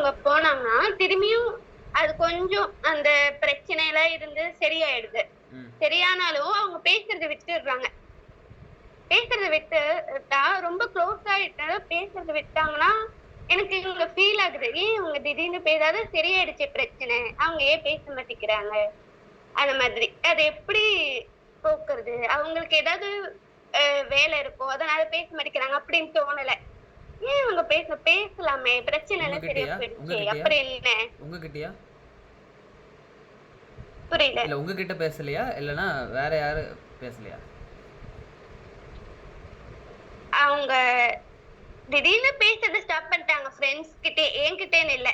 அவங்க போனாங்கன்னா திரும்பியும் அது கொஞ்சம் அந்த பிரச்சனைலாம் இருந்து சரியாயிடுது. சரியானாலும் அவங்க பேசுறத விட்டுடுறாங்க. பேசுறத விட்டுட்டா ரொம்ப க்ளோஸ் ஆயிட்டா பேசுறத விட்டாங்கன்னா, எனக்கு இங்க ஃபீல் ஆகுது. ஏன் இவங்க திடீர்னு பேசாத சரியாயிடுச்சே பிரச்சனை. அவங்க ஏன் பேச மாட்டேங்கிறாங்க? அந்த மாதிரி. அத எப்படி போக்குறது? அவங்களுக்கு ஏதாவது அ வேலை இருக்கும். அதனால பேச மாட்டேங்கிறாங்க அப்படின்னு தோணல. ஏன் இவங்க பேசலாமே. பிரச்சனை எல்லாம் சரியா உங்ககிட்டயா? போயிடுச்சே. உங்ககிட்டயா? அப்புறம் என்ன? உங்ககிட்டயா? புரியல. இல்ல உங்ககிட்ட பேசலையா? இல்லன்னா வேற யாரு பேசலையா? அவங்க திடீர்னு பேசுறத ஸ்டாப் பண்ணிட்டாங்க ஃப்ரெண்ட்ஸ் கிட்டயே. என்கிட்டேன்னு இல்ல.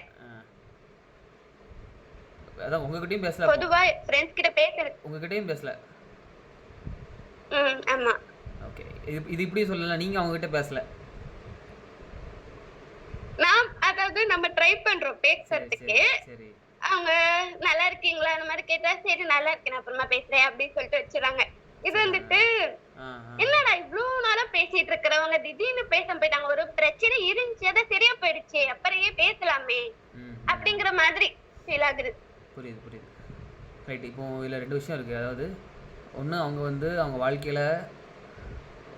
அதான் உங்ககிட்டயும் பேசல அப்போ. பொதுவா ஃப்ரெண்ட்ஸ் கிட்ட பேசுறது. உங்ககிட்டயும் பேசல. ஆமா. ஓகே. இது இப்படி சொல்லலாம். நீங்க அவங்க கிட்ட பேசல. அதாவது நம்ம ட்ரை பண்றோம் பேசுறதுக்கு. சரி. அவங்க நல்லா இருக்கீங்களா? அந்த மாரி கேட்டா, சரி நல்லா இருக்கேன். நான் அப்புறமா பேசுறேன் அப்படின்னு சொல்லிட்டு வச்சுறாங்க. இது வந்துட்டு என்னடா இவ்ளோ நாளா பேசிட்டு இருக்கிறவங்க திடீர்னு பேசாம போயிட்டாங்க. ஒரு பிரச்சனை இருந்துச்சு. அது சரியா போயிடுச்சு. அப்புறம் ஏன் பேசலாமே அப்படிங்கிற மாதிரி ஃபீல் ஆகுது. புரியுது. ரைட். இப்போ இதுல 2 விஷயம் இருக்கு. அதாவது ஒண்ணு அவங்க வந்து அவங்க வாழ்க்கையில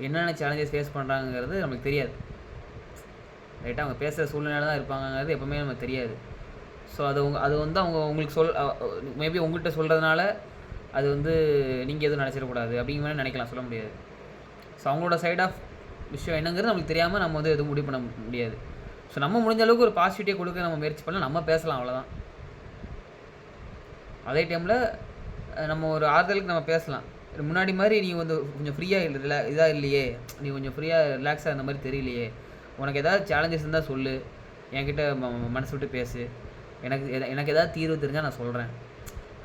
என்னென்ன சேலஞ்சஸ் ஃபேஸ் பண்றாங்கங்கிறது நமக்கு தெரியாது. ரைட்டா? அவங்க பேசுற சூழ்நிலையில தான் இருப்பாங்கங்கிறது எப்பவுமே நமக்கு தெரியாது. ஸோ அது வந்து அவங்க உங்களுக்கு மேபி உங்கள்கிட்ட சொல்கிறதுனால அது வந்து நீங்கள் எதுவும் நினச்சிடக்கூடாது அப்படிங்கிற மாதிரி நினைக்கலாம், சொல்ல முடியாது. ஸோ அவங்களோட சைட் ஆஃப் விஷயம் என்னங்கிறது நம்மளுக்கு தெரியாமல் நம்ம வந்து எதுவும் முடிவு பண்ண முடியாது. ஸோ நம்ம முடிஞ்ச அளவுக்கு ஒரு பாசிட்டிவிட்டியை கொடுக்க நம்ம முயற்சி பண்ணலாம், நம்ம பேசலாம், அவ்வளோதான். அதே டைமில் நம்ம ஒரு ஆறுதலுக்கு நம்ம பேசலாம். முன்னாடி மாதிரி நீ வந்து கொஞ்சம் ஃப்ரீயாக இதாக இல்லையே, நீ கொஞ்சம் ஃப்ரீயாக ரிலாக்ஸாக இருந்த மாதிரி தெரியலையே, உனக்கு ஏதாவது சேலஞ்சஸ் இருந்தால் சொல்லு, என்கிட்ட மனசு விட்டு பேசு, எனக்கு ஏதாவது தீர்வு தெரிஞ்சால் நான் சொல்கிறேன்.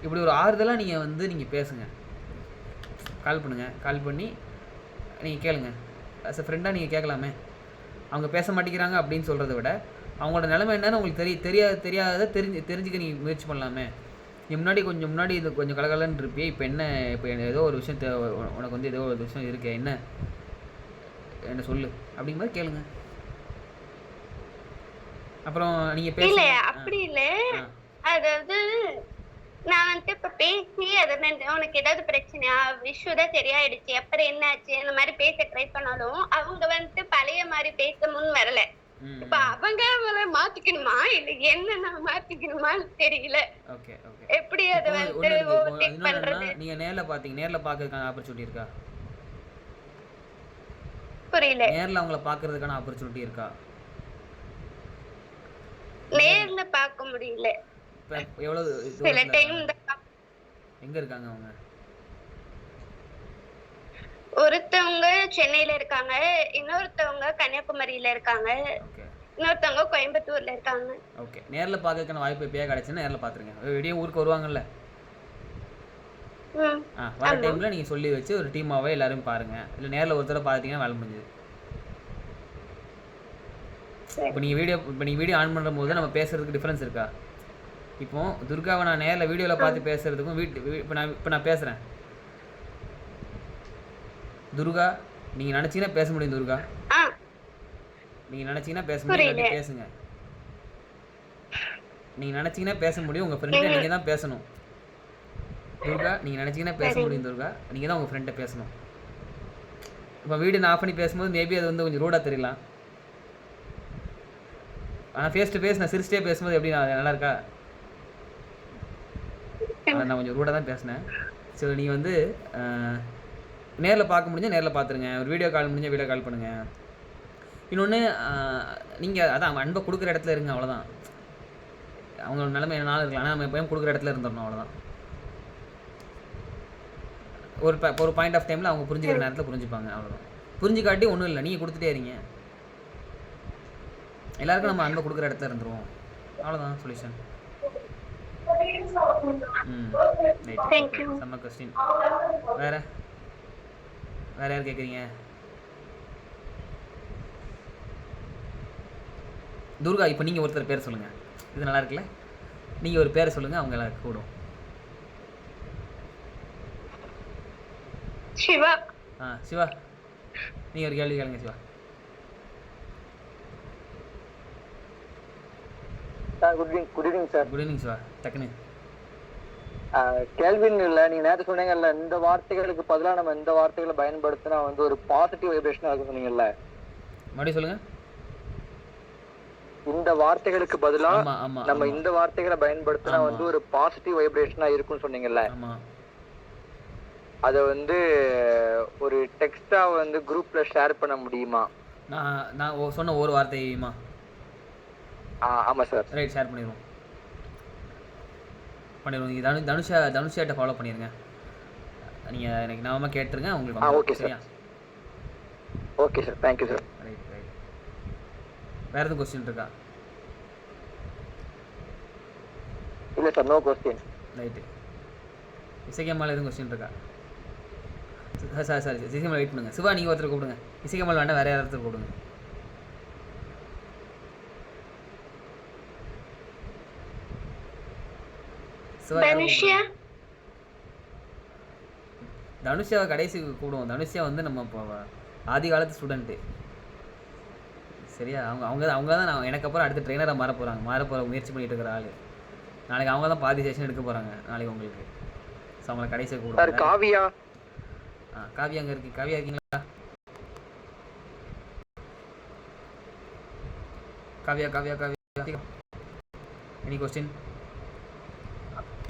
இப்படி ஒரு ஆறுதலாக நீங்கள் பேசுங்க. கால் பண்ணுங்கள். கால் பண்ணி நீங்கள் கேளுங்க. ஆஸ் அ ஃப்ரெண்டாக நீங்கள் கேட்கலாமே. அவங்க பேச மாட்டேங்கிறாங்க அப்படின்னு சொல்கிறத விட அவங்களோட நிலைமை என்னன்னு உங்களுக்கு தெரியாத தெரிஞ்சுக்க நீங்கள் முயற்சி பண்ணலாமே. நீ முன்னாடி இது கொஞ்சம் கலகலன்னு இருப்பியே, இப்போ ஏதோ ஒரு விஷயம் உனக்கு வந்து ஏதோ ஒரு விஷயம் இருக்கே, என்ன சொல்லு அப்படிங்கிற மாதிரி கேளுங்க. அப்புறம் நீங்கள் இல்ல அப்படி இல்ல. அதாவது நான் வந்துட்டு இப்ப பேசி உனக்கு ஏதாவது பிரச்சனையா, இஷ்யூ தான் சரியாயிடுச்சு, அப்புறம் என்ன ஆச்சு அந்த மாதிரி பேச ட்ரை பண்ணாலும் அவங்க வந்துட்டு பழைய மாதிரி பேச முன் வரல. இப்ப அவங்க மாத்திக்கணுமா இல்ல என்ன நான் மாத்திக்கணுமான்னு தெரியல. எப்படி அதை வந்துட்டு ஓவர்டேக் பண்றது? நீங்க நேர்ல பாக்குறதுக்கான ஆப்பர்ச்சுனிட்டி இருக்கா? புரியல. நேர்ல அவங்கள பாக்குறதுக்கான ஆப்பர்ச்சுனிட்டி இருக்கா? நேர்ல பார்க்க முடியல. எவ்வளவு சில டைம் எங்க இருக்காங்க அவங்க? ஒருத்தவங்க சென்னையில இருக்காங்க, இன்னொருத்தவங்க கன்னியாகுமரியில இருக்காங்க, இன்னொருத்தவங்க கோயம்புத்தூர்ல இருக்காங்க. ஓகே. நேர்ல பார்க்கறதுக்கான வாய்ப்பு எப்பயா கிடைச்சுன்னா நேர்ல பாத்துருங்க. வெளியே ஊருக்கு வருவாங்கல்ல, வர டைம்ல நீங்க சொல்லி வச்சு ஒரு டீமாவே எல்லாரும் பாருங்க. இல்ல நேர்ல ஒருத்தர பாத்தீங்கன்னா வேலை முடிஞ்சது. இப்போ நீங்க வீடியோ ஆன் பண்ணுற போது நம்ம பேசுறதுக்கு டிஃப்ரென்ஸ் இருக்கா? இப்போ துர்காவை நான் நேரில் வீடியோவில் பார்த்து பேசுறதுக்கும் இப்போ நான் பேசுகிறேன். துர்கா நீங்கள் நினச்சிங்கன்னா பேச முடியும். துர்கா நீங்கள் நினச்சிங்கன்னா பேச முடியும், பேசுங்க. நீங்கள் நினச்சிங்கன்னா பேச முடியும், உங்கள் ஃப்ரெண்டை நீங்கள் தான் பேசணும். துர்கா நீங்கள் நினச்சிங்கன்னா பேச முடியும். துர்கா நீங்கள் தான் உங்கள் ஃப்ரெண்டை பேசணும். இப்போ வீடியோ நான் ஆஃப் பண்ணி பேசும்போது மேபி அது வந்து கொஞ்சம் ரூடாக தெரியலாம். ஆனால் ஃபேஸ் டு ஃபேஸ் நான் சிரிச்சிட்டே பேசும்போது எப்படி நல்லா இருக்கா? நான் கொஞ்சம் ரூடாக தான் பேசினேன். ஸோ நீங்கள் வந்து நேரில் பார்க்க முடிஞ்சால் நேரில் பார்த்துருங்க. ஒரு வீடியோ கால் முடிஞ்சால் வீடியோ கால் பண்ணுங்கள். இன்னொன்று நீங்கள் அதான் அன்பை கொடுக்குற இடத்துல இருங்க, அவ்வளோதான். அவங்க நிலைமை என்னாலும் இருக்கலாம், ஆனால் நம்ம எப்போயும் கொடுக்குற இடத்துல இருந்துடணும், அவ்வளோதான். ஒரு பாயிண்ட் ஆஃப் டைமில் அவங்க புரிஞ்சுக்கிற நேரத்தில் புரிஞ்சுப்பாங்க, அவ்வளோதான். புரிஞ்சுக்காட்டி ஒன்றும் இல்லை, நீங்கள் கொடுத்துட்டே இருங்க. எல்லாருக்கும் நம்ம அன்பை கொடுக்குற இடத்துல இருந்துருவோம், அவ்வளோதான் சொல்யூஷன். செம்ம கொஸ்டின். வேற யார் கேட்குறீங்க? துர்கா இப்போ நீங்கள் ஒருத்தர் பேர் சொல்லுங்கள். இது நல்லா இருக்குல்ல? நீங்கள் ஒரு பேரை சொல்லுங்கள், அவங்க எல்லாம் கூடும். சிவா. சிவா நீங்கள் ஒரு கேள்வி கேளுங்க. Siva sir good evening sir. Good evening Siva. டக்குன்னு கேள்வின்னு இல்லை, நீங்கள் நேற்று சொன்னீங்கல்ல இந்த வார்த்தைகளுக்கு பதிலாக நம்ம இந்த வார்த்தைகளை பயன்படுத்தினா வந்து ஒரு பாசிட்டிவ் வைப்ரேஷனாக இருக்கும் சொன்னீங்கல்ல. மறுபடியும் சொல்லுங்க. இந்த வார்த்தைகளுக்கு பதிலாக ஆமா ஆமா நம்ம இந்த வார்த்தைகளை பயன்படுத்தினா வந்து ஒரு பாசிட்டிவ் வைப்ரேஷனா இருக்கும்னு சொன்னீங்கல்ல. ஆமா. அதை வந்து ஒரு டெக்ஸ்டா வந்து குரூப்ல ஷேர் பண்ண முடியுமா? நான் சொன்ன ஒரு வார்த்தையுமா? ஆமா சார். ரைட், ஷேர் பண்ணிடுவோம். நீங்கள் தனுஷாட்ட ஃபாலோ பண்ணிடுங்க. நீங்கள் எனக்கு நாம கேட்டுருங்க உங்களுக்கு. Okay sir. Okay sir, thank you sir. Right right. வேறு எதுவும் கொஸ்டின் இருக்கா? இல்லை சார், நோ கொஸ்டின். ரைட்டு. இசைக்கம்மாள் எதுவும் கொஸ்டின் இருக்கா? சாரி இசைக்கம்மாள் வெயிட் பண்ணுங்க. சிவா நீங்கள் ஒருத்தர் கூப்பிடுங்க. இசைக்கம்மாள் வேண்டாம், வேறு யாராவது கூப்பிடுங்க. தனுஷாவை கடைசி கூப்பிடுவோம். தனுஷா வந்து நம்ம இப்போ ஆதி காலத்து ஸ்டூடெண்ட்டு. சரியா? அவங்க தான் நான் எனக்கு அப்புறம் அடுத்த ட்ரெயினராக மாற போகிற முயற்சி பண்ணிட்டு இருக்கிற ஆள். நாளைக்கு அவங்க தான் பாதி செஷன் எடுக்க போகிறாங்க நாளைக்கு உங்களுக்கு. ஸோ அவங்களை கடைசியாக கூப்பிடுவோம். காவியா. காவியா அங்கே இருக்கு. காவியா இருக்கீங்களா? Kavya Kavya Kavya any question?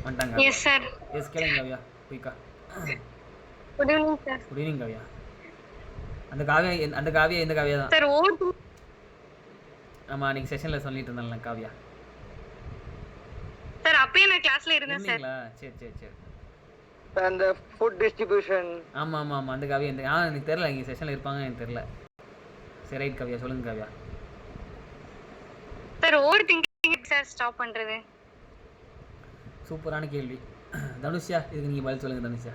வந்துட்டாங்க. Yes sir. எஸ் கேளுங்க காவியா குயிக்கா. Good evening sir. Good evening Kavya. அந்த காவியா இந்த காவியா தான் சார். ஆமா, அன்னைக்கு செஷன்ல சொல்லிட்டு இருந்தேன்ல காவியா. சார் அப்பயே நான் கிளாஸ்ல இருந்தேன் சார். சரி. அந்த ஃபுட் டிஸ்ட்ரிபியூஷன். ஆமா அந்த காவியா எனக்கு தெரியல, இங்க செஷன்ல இருப்பாங்க எனக்கு தெரியல. சரி ரைட் காவியா, சொல்லுங்க Kavya. Sir over thinking sir stop பண்றது. சூப்பரான கேள்வி. தனுஷா இதுக்கு நீங்க பதில் சொல்லுங்க. தனுஷா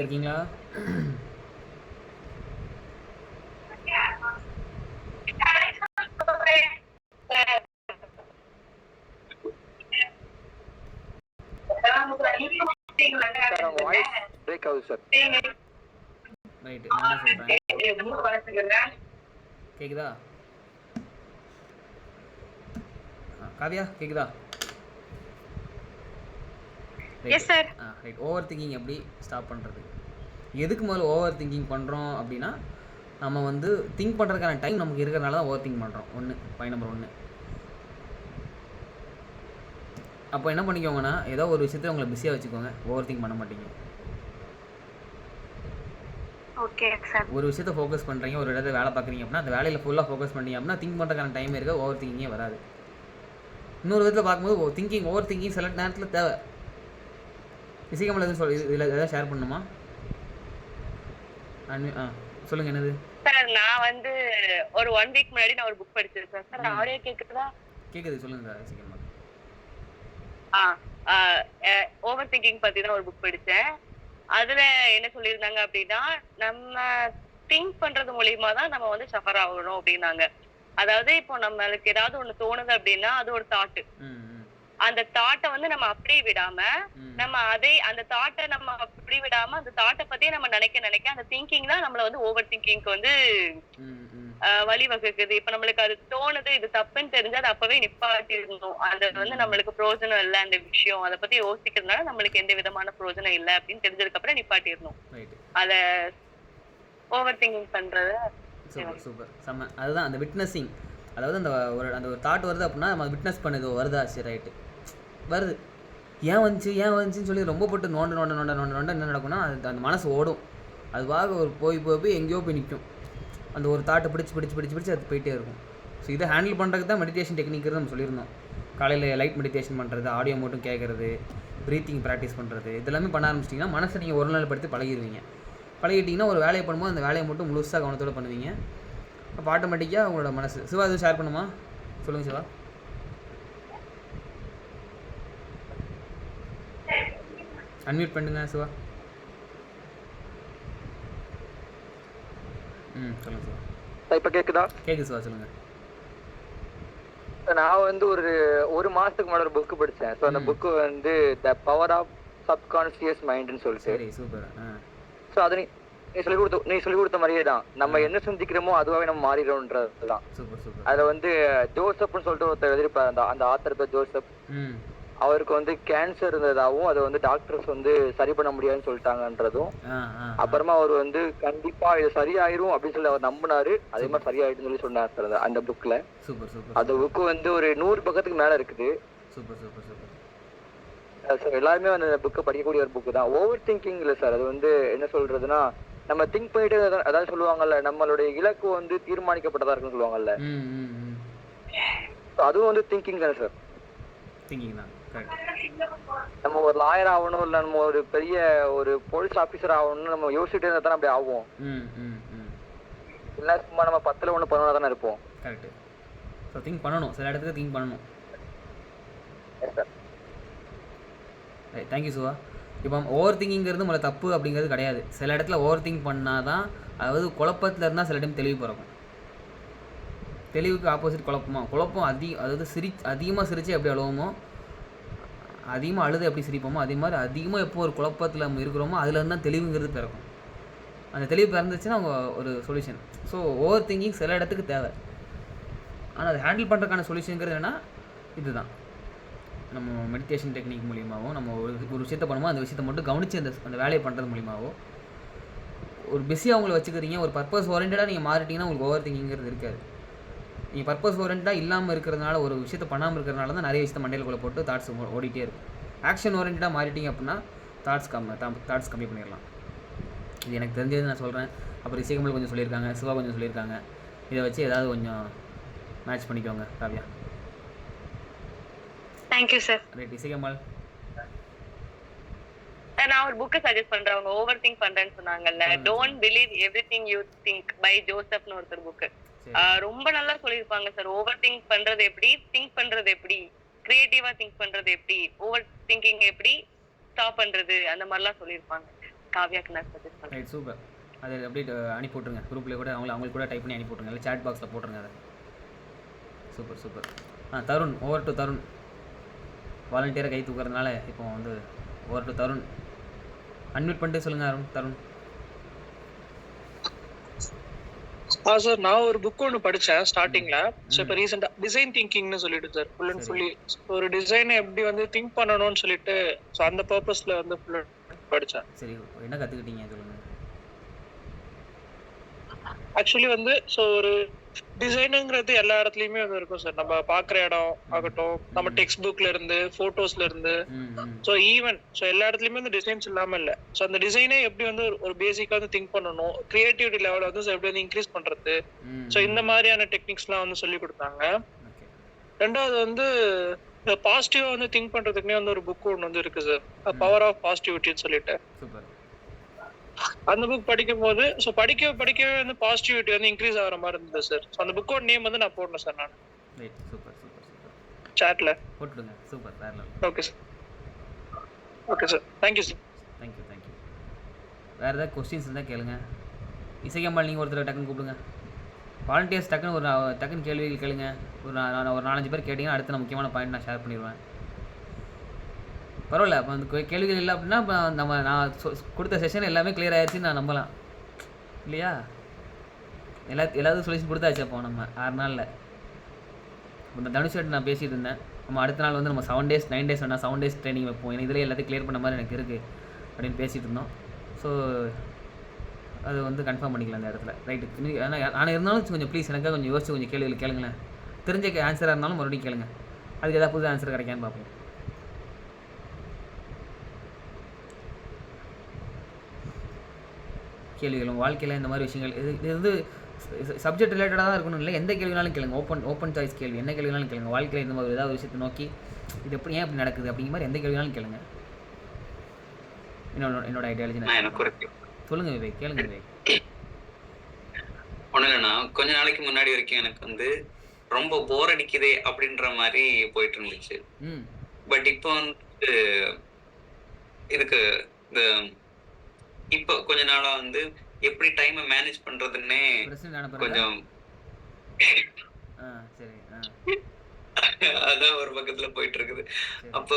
இருக்கீங்களா? பிரேக் ஆகுது சார். ரைட், நானே சொல்றேன். கேக்குதா காவியா? கேக்குதா? Yes sir. Right. Over thinking எப்படி ஸ்டாப் பண்ணுறது? எதுக்கு முதல்ல ஓவர் திங்கிங் பண்ணுறோம் அப்படின்னா, நம்ம வந்து திங்க் பண்ணுறதுக்கான டைம் நமக்கு இருக்கிறனால தான் ஓவர் திங்க் பண்ணுறோம். Point number 1. அப்போ என்ன பண்ணிக்கோங்கன்னா, ஏதோ ஒரு விஷயத்தில் உங்களை பிஸியாக வச்சுக்கோங்க. ஓவர் திங்க் பண்ண மாட்டீங்க. Okay sir. ஒரு விஷயத்தை ஃபோக்கஸ் பண்ணுறீங்க, ஒரு இடத்துல வேலை பார்க்குறீங்க அப்படின்னா, அந்த வேலையில் ஃபுல்லாக ஃபோக்கஸ் பண்ணீங்க அப்படின்னா திங்க் பண்ணுறதுக்கான டைம் இருக்க, ஓவர் திங்கிங்கே வராது. இன்னொரு விதத்தில் பார்க்கும்போது ஓவர் திங்கிங் சில நேரத்தில் தேவை. இசைக்கம்மாள் எதுவும் இதில் எதாவது ஷேர் பண்ணணுமா? சொல்லுங்க. என்னது சார்? நான் வந்து ஒரு 1 வீக் முன்னாடி நான் ஒரு புக் படிச்சிருக்கேன் சார். ஆடியோ கேக்குதா? கேக்குது, சொல்லுங்க இசைக்கம்மாள். ஓவர் திங்கிங் பத்தி தான் ஒரு புக் படிச்சேன். அதுல என்ன சொல்லியிருந்தாங்க அப்படின்னா, நம்ம திங்க் பண்றது மூலியமா தான் நம்ம வந்து சஃபர் ஆகணும் அப்படின்னாங்க. அதாவது இப்போ நம்மளுக்கு ஏதாவது ஒண்ணு தோணுது அப்படின்னா அது ஒரு தாட். அந்த தாட்டை வந்து நம்ம அப்படியே விடாம அந்த தாட்டை நம்ம அப்படி விடாம அந்த தாட்டை பத்தியே நம்ம நினைக்க அந்த திங்கிங் தான் நம்மள வந்து ஓவர் திங்கிங்க்கு வந்து வழிவகுக்குது. இப்ப நம்மளுக்கு அது தோணுது, இது தப்புன்னு தெரிஞ்சா அது அப்பவே நிப்பாட்டி இருந்தோம். அது வந்து நம்மளுக்கு பிரயோஜனம் இல்லை அந்த விஷயம், அதை பத்தி யோசிக்கிறதுனால நம்மளுக்கு எந்த விதமான பிரயோஜனம் இல்லை அப்படின்னு தெரிஞ்சதுக்கு அப்புறம் நிப்பாட்டி இருந்தோம். அத ஓவர் திங்கிங் பண்றது. சூப்பர் செம்ம. அதுதான் அந்த விட்னஸிங். அதாவது அந்த ஒரு தாட் வருது அப்படின்னா நம்ம விட்னஸ் பண்ணுது. வருதா? சரி ரைட்டு, வருது. ஏன் வந்துச்சுன்னு சொல்லி ரொம்ப போட்டு நோண்ட என்ன நடக்கும்னா, அந்த மனசு ஓடும். அதுவாக ஒரு போய் எங்கேயோ போய் நிற்கும். அந்த ஒரு தாட்டை பிடிச்சி அது போயிட்டே இருக்கும். ஸோ இதை ஹேண்டில் பண்ணுறதுக்கு தான் மெடிடேஷன் டெக்னிக் நம்ம சொல்லியிருந்தோம். காலையில் லைட் மெடிடேஷன் பண்ணுறது, ஆடியோ மட்டும் கேட்குறது, ப்ரீத்திங் ப்ராக்டிஸ் பண்ணுறது, இதெல்லாமே பண்ண ஆரம்பிச்சிட்டிங்கன்னா மனசை நீங்கள் ஒரு நாள் படுத்தி பழகிட்டிங்கன்னா ஒரு வேலையை பண்ணும்போது அந்த வேலையை மட்டும் முழுசாக கவனத்தோடு பண்ணுவீங்க. அப்போ ஆட்டோமேட்டிக்காக உங்களோட மனசு. சிவா எதுவும் ஷேர் பண்ணுமா? சொல்லுங்கள் சிவா. அன்மியூட் பண்ணுங்க சிவா. சொல்லுங்கள் சிவா. இப்போ கேட்குதா? கேட்குது சிவா, சொல்லுங்கள். நான் வந்து ஒரு மாதத்துக்கு முன்னாடி ஒரு புக்கு படித்தேன். ஸோ அந்த புக்கு வந்து த பவர் ஆஃப் சப்கான்சியஸ் மைண்ட்னு சொல்லிட்டு. சரி சூப்பர். ஸோ அதை நீ சொல்லி கொடுத்த மாதிரியே தான், நம்ம என்ன சிந்திக்கிறோமோ அதுவாகவே நம்ம மாறிடும்ன்றதுதான். Super super. அதுல வந்து ஜோசப்னு சொல்லிட்டு ஒருத்தர் எழுதியிருப்பார், அந்த ஆத்தர் பேர் ஜோசப். அவருக்கு வந்து கேன்சர் இருந்ததாகவும் அதை வந்து டாக்டர்ஸ் வந்து சரி பண்ண முடியாதுன்னு சொல்லிட்டாங்கன்றதும், அப்புறமா அவர் வந்து கண்டிப்பா இது சரியாயிரும் அப்படின்னு சொல்லி அவர் நம்பினாரு, அதே மாதிரி சரியாயிடுன்னு சொல்லி சொன்னார் அந்த புக்ல. அந்த புக்கு வந்து ஒரு 100 பக்கத்துக்கு மேல இருக்குது. எல்லாருமே அந்த புக்கை படிக்கக்கூடிய ஒரு புக்கு தான். ஓவர் திங்கிங் இல்லை சார், அது வந்து என்ன சொல்றதுன்னா, நம்ம திங்க் பண்ணிட்டு, அதாவது சொல்லுவாங்கல்ல, நம்மளுடைய இலக்கு வந்து தீர்மானிக்கப்பட்டதா இருக்குன்னு சொல்லுவாங்கல்ல, அதுவும் வந்து திங்கிங் தானே சார். திங்கிங் தான். நம்ம ஒரு லாயர் ஆகணும், இல்ல நம்ம ஒரு பெரிய ஒரு போலீஸ் ஆபீசர் ஆகணும்னு நம்ம யோசிச்சுட்டே இருந்தா தான் அப்படி ஆகும். இல்ல சும்மா நம்ம 10ல் 1 பண்ணா தானே இருப்போம். கரெக்ட். ஸோ திங்க் பண்ணணும், சில இடத்துக்கு திங்க் பண்ணணும். தேங்க்யூ சிவா. இப்போ ஓவர் திங்கிங்கிறது முதல்ல தப்பு அப்படிங்கிறது கிடையாது. சில இடத்துல ஓவர் திங்க் பண்ணால் தான், அதாவது குழப்பத்தில் இருந்தால் சில டைம் தெளிவு பிறக்கும். தெளிவுக்கு ஆப்போசிட் குழப்பம் அதாவது அதிகமாக சிரித்து எப்படி அழுவோமோ, அதிகமாக அழுது எப்படி சிரிப்போமோ, அதே மாதிரி அதிகமாக எப்போ ஒரு குழப்பத்தில் நம்ம இருக்கிறோமோ அதுலேருந்து தான் தெளிவுங்கிறது பிறக்கும். அந்த தெளிவு பிறந்துச்சுன்னா அவங்க ஒரு சொல்யூஷன். ஸோ ஓவர் திங்கிங் சில இடத்துக்கு தேவை. ஆனால் அதை ஹேண்டில் பண்ணுறதுக்கான சொல்யூஷனுங்கிறது என்னென்னா இதுதான், நம்ம மெடிடேஷன் டெக்னிக் மூலியமாகவோ, நம்ம ஒரு விஷயத்தை பண்ணுவோம், அந்த விஷயத்தை மட்டும் கவனித்து அந்த வேலையை பண்ணுறது மூலியமாகவோ, ஒரு பிஸியாக அவங்கள வச்சுக்கிறீங்க, ஒரு பர்பஸ் ஓரியன்டாக நீங்கள் மாறிட்டீங்கன்னா உங்களுக்கு ஓவர் திங்கிங்கிறது இருக்காது. நீங்கள் பர்பஸ் ஓரியன்டாக இல்லாமல் இருக்கிறதுனால, ஒரு விஷயத்தை பண்ணாமல் இருக்கிறதுனால தான் நிறைய விஷயத்தை மண்டையிலுக்குள்ளே போட்டு தாட்ஸ் ஓடிட்டே இருக்கும். ஆக்ஷன் ஓரியன்டாக மாறிட்டீங்க அப்படின்னா தாட்ஸ் கம்மி பண்ணிடலாம். இது எனக்கு தெரிஞ்சது நான் சொல்கிறேன். அப்புறம் இசைக்கமல் கொஞ்சம் சொல்லியிருக்காங்க, சிவா கொஞ்சம் சொல்லியிருக்காங்க. இதை வச்சு ஏதாவது கொஞ்சம் மேட்ச் பண்ணிக்கோங்க Kavya. Thank you sir. Right Isaikamal. நான் ஒரு புக் சஜஸ்ட் பண்றேன். அவங்க ஓவர் திங்க் பண்றேன்னு சொன்னாங்கல்ல, don't believe everything you think by ஜோசப்னு ஒருத்தர் புக். ரொம்ப நல்லா சொல்லியிருப்பாங்க சார். ஓவர் திங்க் பண்றது எப்படி, திங்க் பண்றது எப்படி, கிரியேட்டிவா திங்க் பண்றது எப்படி, ஓவர் திங்கிங் எப்படி ஸ்டாப் பண்றது, அந்த மாதிரிலாம் சொல்லியிருப்பாங்க. காவ்யாக்கு நான் சஜஸ்ட் பண்றேன். Right super. அதை அப்படியே அனுப்பி விட்ருங்க குரூப்லேயே கூட, அவங்களுக்கு கூட டைப் பண்ணி அனுப்பி விட்ருங்க, இல்லை சாட் பாக்ஸில் போட்டுருங்க அதை. Super. Tarun, over to Tarun. வாலண்டியராக கை தூக்குறதுனால இப்போ வந்து ஓவர் டு தருண். அன்மியூட் பண்ணிட்டு சொல்லுங்கள் தருண். சார், நான் ஒரு புக் ஒன்று படித்தேன் ஸ்டார்டிங்ல. ஸோ இப்போ ரீசெண்டாக டிசைன் திங்கிங்னு சொல்லிட்டு சார், ஃபுல் அண்ட் ஃபுல்லி ஒரு டிசைனை எப்படி வந்து திங்க் பண்ணணும்னு சொல்லிட்டு, ஸோ அந்த பர்பஸில் வந்து ஃபுல் படித்தேன். சரி, என்ன கற்றுக்கிட்டீங்க சொல்லுங்கள். ஆக்சுவலி வந்து ஸோ ஒரு டிசைனுங்கிறது எல்லா இடத்துலையுமே வந்து இருக்கும் சார். நம்ம பார்க்குற இடம் ஆகட்டும், நம்ம டெக்ஸ்ட் புக்ல இருந்து, ஃபோட்டோஸ்ல இருந்து, ஸோ ஈவன் ஸோ எல்லா இடத்துலையுமே வந்து டிசைன்ஸ் இல்லாமல் இல்லை. ஸோ அந்த டிசைனே எப்படி வந்து ஒரு பேசிக்காக வந்து திங்க் பண்ணணும், கிரியேட்டிவிட்டி லெவலை வந்து எப்படி வந்து இன்க்ரீஸ் பண்ணுறது, ஸோ இந்த மாதிரியான டெக்னிக்ஸ்லாம் வந்து சொல்லி கொடுத்தாங்க. ரெண்டாவது வந்து பாசிட்டிவா வந்து திங்க் பண்றதுக்குன்னே வந்து ஒரு புக் ஒன்று வந்து இருக்கு சார், பவர் ஆஃப் பாசிட்டிவிட்டின்னு சொல்லிட்டு. அந்த புக் படிக்கும் போது ஸோ படிக்கவே வந்து பாசிட்டிவிட்டி வந்து இன்க்ரீஸ் ஆகிற மாதிரி இருந்தது சார். ஸோ அந்த புக்கோட நேம் வந்து நான் போடணும் சார், நான் சாட்ல போட்டுடுங்க. Super, okay sir. Okay sir, thank you sir. Thank you. வேறு ஏதாவது கொஸ்டின்ஸ் இருந்தால் கேளுங்க. இசைக்கம்மாள் நீங்கள் ஒருத்தர் டக்குன்னு கூப்பிடுங்க. வாலண்டியர்ஸ் டக்குன்னு கேள்விகள் கேளுங்க. ஒரு 4-5 பேர் கேட்டிங்கன்னா அடுத்து நான் முக்கியமான பாயிண்ட் நான் ஷேர் பண்ணிடுவேன். பரவாயில்ல. அப்போ அந்த கேள்விகள் இல்லை அப்படின்னா இப்போ நான் கொடுத்த செஷன் எல்லாமே கிளியர் ஆயிடுச்சுன்னு நான் நம்பலாம் இல்லையா? எல்லாத்துக்கும் சொல்யூஷன் கொடுத்தாச்சு. அப்போ நம்ம 6 நாளில் இந்த தனுஷ் நான் பேசிகிட்டு இருந்தேன். நம்ம அடுத்த நாள் வந்து நம்ம 7 days 9 days வேணால் 7 days ட்ரைனிங் வைப்போம், எனக்கு இதில் எல்லாத்தையும் கிளியர் பண்ண மாதிரி எனக்கு இருக்குது அப்படின்னு பேசிகிட்டு இருந்தோம். ஸோ அது வந்து கன்ஃபார்ம் பண்ணிக்கலாம் அந்த இடத்துல. ரைட்டு. ஆனால் இருந்தாலும் கொஞ்சம் ப்ளீஸ் எனக்காக கொஞ்சம் யோசிச்சு கொஞ்சம் கேள்விகள் கேளுங்களேன். தெரிஞ்ச ஆன்சராக இருந்தாலும் மறுபடியும் கேளுங்க. அதுக்கு ஏதாவது புது ஆன்சர் கிடைக்கான்னு பார்ப்போம். கேள்விகளும் வாழ்க்கையில் இந்த மாதிரி விஷயங்கள் இது வந்து சப்ஜெக்ட் ரிலேட்டடாக தான் இருக்கணும் இல்லை, எந்த கேள்வினாலும் கேளுங்க. ஓப்பன் சாய்ஸ் கேள்வி, என்ன கேள்வினாலும் கேளுங்க. வாழ்க்கையில் இந்த மாதிரி ஏதாவது விஷயத்தை நோக்கி இது எப்படி ஏன் இப்படி நடக்குது அப்படிங்கிற மாதிரி எந்த கேள்வினாலும் கேளுங்க. என்னோட ஐடியாலஜி சொல்லுங்க விவேக், கேளுங்க விவேக். ஒன்றும் இல்லைண்ணா, கொஞ்ச நாளைக்கு முன்னாடி வரைக்கும் எனக்கு வந்து ரொம்ப போர் அடிக்குதே அப்படின்ற மாதிரி போயிட்டு இருந்துச்சு. பட் இப்போ வந்து இதுக்கு இந்த இப்போ கொஞ்ச நாளா வந்து எப்படி டைமை மேனேஜ் பண்றதுன்னே கொஞ்சம் அதான் ஒரு பக்கத்துல போயிட்டு இருக்குது. அப்ப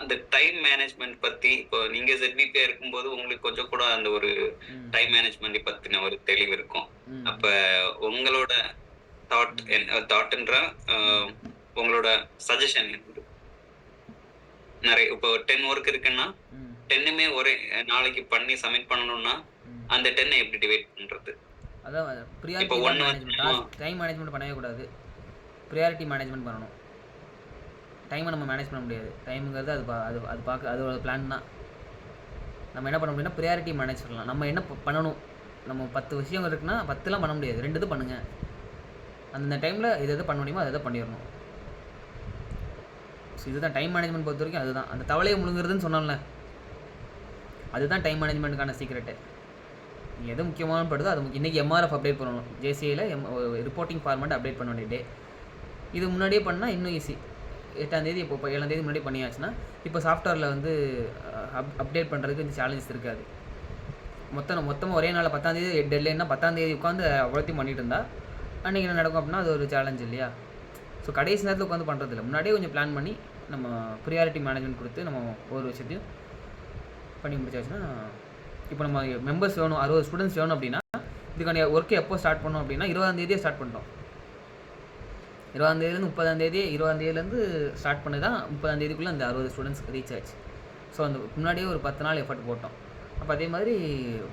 அந்த டைம் மேனேஜ்மெண்ட் பத்தி இப்போ நீங்க ZBP இருக்கும்போது உங்களுக்கு கொஞ்சம் கூட அந்த ஒரு டைம் மேனேஜ்மெண்ட் பத்தின ஒரு தெளிவு இருக்கும். அப்ப உங்களோட தாட்ன்ற உங்களோட சஜஷன் நிறைய இப்போ 10 ஒர்க் இருக்குன்னா 10மே ஒரே நாளைக்கு பண்ணி சப்மிட் பண்ணணும்னா அந்த 10 எப்படி டிவைட் பண்றது? அதான் ப்ரியாரிட்டி மேனேஜ்மெண்ட், டைம் மேனேஜ்மெண்ட் பண்ணவே கூடாது, ப்ரியாரிட்டி மேனேஜ்மெண்ட் பண்ணணும். டைமை நம்ம மேனேஜ் பண்ண முடியாது, டைமுங்கிறது அது பார்க்க அதோட பிளான் தான். நம்ம என்ன பண்ண முடியும்னா ப்ரியாரிட்டி மேனேஜ் பண்ணலாம். நம்ம என்ன பண்ணணும், நம்ம 10 விஷயம் இருக்குன்னா 10லாம் பண்ண முடியாது, 2 இது பண்ணுங்கள். அந்த டைமில் எது பண்ண முடியுமோ அதை பண்ணிடணும். ஸோ இதுதான் டைம் மேனேஜ்மெண்ட் பொறுத்த வரைக்கும். அதுதான் அந்த தவளையை முழுங்குறதுன்னு சொன்னோம்ல, அதுதான் டைம் மேனேஜ்மெண்ட்டுக்கான சீக்ரெட்டு. எது முக்கியமான படுதோ அது இன்றைக்கி MRF அப்டேட் பண்ணணும், JCAல ரிப்போர்ட்டிங் ஃபார்மேட் அப்டேட் பண்ண வேண்டிய டே. இது முன்னாடியே பண்ணால் இன்னும் ஈஸி. 8ஆம் தேதி இப்போ 7ஆம் தேதி முன்னாடி பண்ணியாச்சுன்னா இப்போ சாஃப்ட்வேரில் வந்து அப்டேட் பண்ணுறதுக்கு இந்த சேலஞ்சஸ் இருக்காது. மொத்தமாக ஒரே நாள் 10ஆம் தேதி டெட்லைன்னா 10ஆம் தேதி உட்காந்து அவ்வளோத்தையும் பண்ணிட்டு இருந்தால் அன்றைக்கி என்ன நடக்கும் அப்படின்னா அது ஒரு சேலஞ்ச் இல்லையா? ஸோ கடைசி நேரத்தில் உட்காந்து பண்ணுறதில்ல, முன்னாடியே கொஞ்சம் பிளான் பண்ணி நம்ம ப்ரியாரிட்டி மேனேஜ்மெண்ட் கொடுத்து நம்ம ஒரு விஷயத்தையும் பண்ணி முடிச்சாச்சுன்னா, இப்போ நம்ம மெம்பர்ஸ் வேணும், 60 ஸ்டூடெண்ட்ஸ் வேணும் அப்படின்னா இதுக்கான ஒர்க்கு எப்போ ஸ்டார்ட் பண்ணோம் அப்படின்னா 20ஆம் தேதியே ஸ்டார்ட் பண்ணிட்டோம். 20ஆம் தேதியிலேருந்து 30ஆம் தேதி, 20ஆம் தேதியிலேருந்து ஸ்டார்ட் பண்ணி தான் 30ஆம் தேதிக்குள்ளே அந்த 60 ஸ்டூடெண்ட்ஸ்க்கு ரீச் ஆச்சு. ஸோ அந்த முன்னாடியே ஒரு 10 நாள் எஃபர்ட் போட்டோம். அப்போ அதே மாதிரி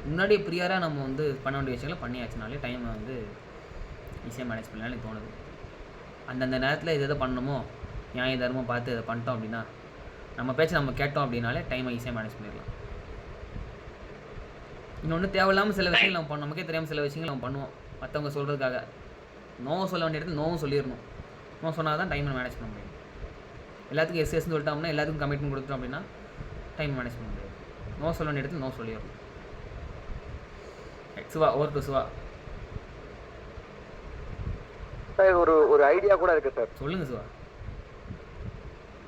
முன்னாடியே ப்ரியாராக நம்ம வந்து பண்ண வேண்டிய விஷயங்களை பண்ணியாச்சுனாலே டைமை வந்து ஈஸியாக மேனேஜ் பண்ணலாம்னு எனக்கு தோணுது. அந்தந்த நேரத்தில் எதை பண்ணணுமோ நியாய தர்மம் பார்த்து இதை பண்ணிட்டோம் அப்படின்னா, நம்ம பேச்சு நம்ம கேட்டோம் அப்படின்னாலே டைமை ஈஸியாக மேனேஜ் பண்ணிடலாம். இன்னொன்று தேவையில்லாமல் சில விஷயங்கள் நம்ம பண்ணோம், நமக்கே தெரியாமல் சில விஷயங்கள் நம்ம பண்ணுவோம் மற்றவங்க சொல்கிறதுக்காக. நோ சொல்ல வேண்டிய இடத்துல நோவும் சொல்லிடணும். நோ சொன்னால் தான் டைமை மேனேஜ் பண்ண முடியும். எல்லாத்துக்கும் எஸ்ன்னு சொல்லிட்டோம்னா, எல்லாத்துக்கும் கமிட்மெண்ட் கொடுத்தோம் அப்படின்னா டைம் மேனேஜ் பண்ண முடியாது. நோ சொல்ல வேண்டிய இடத்துல நோ சொல்லிடணும். Siva, over to Siva. Sir ஒரு ஐடியா கூட இருக்கு சார். சொல்லுங்க சிவா.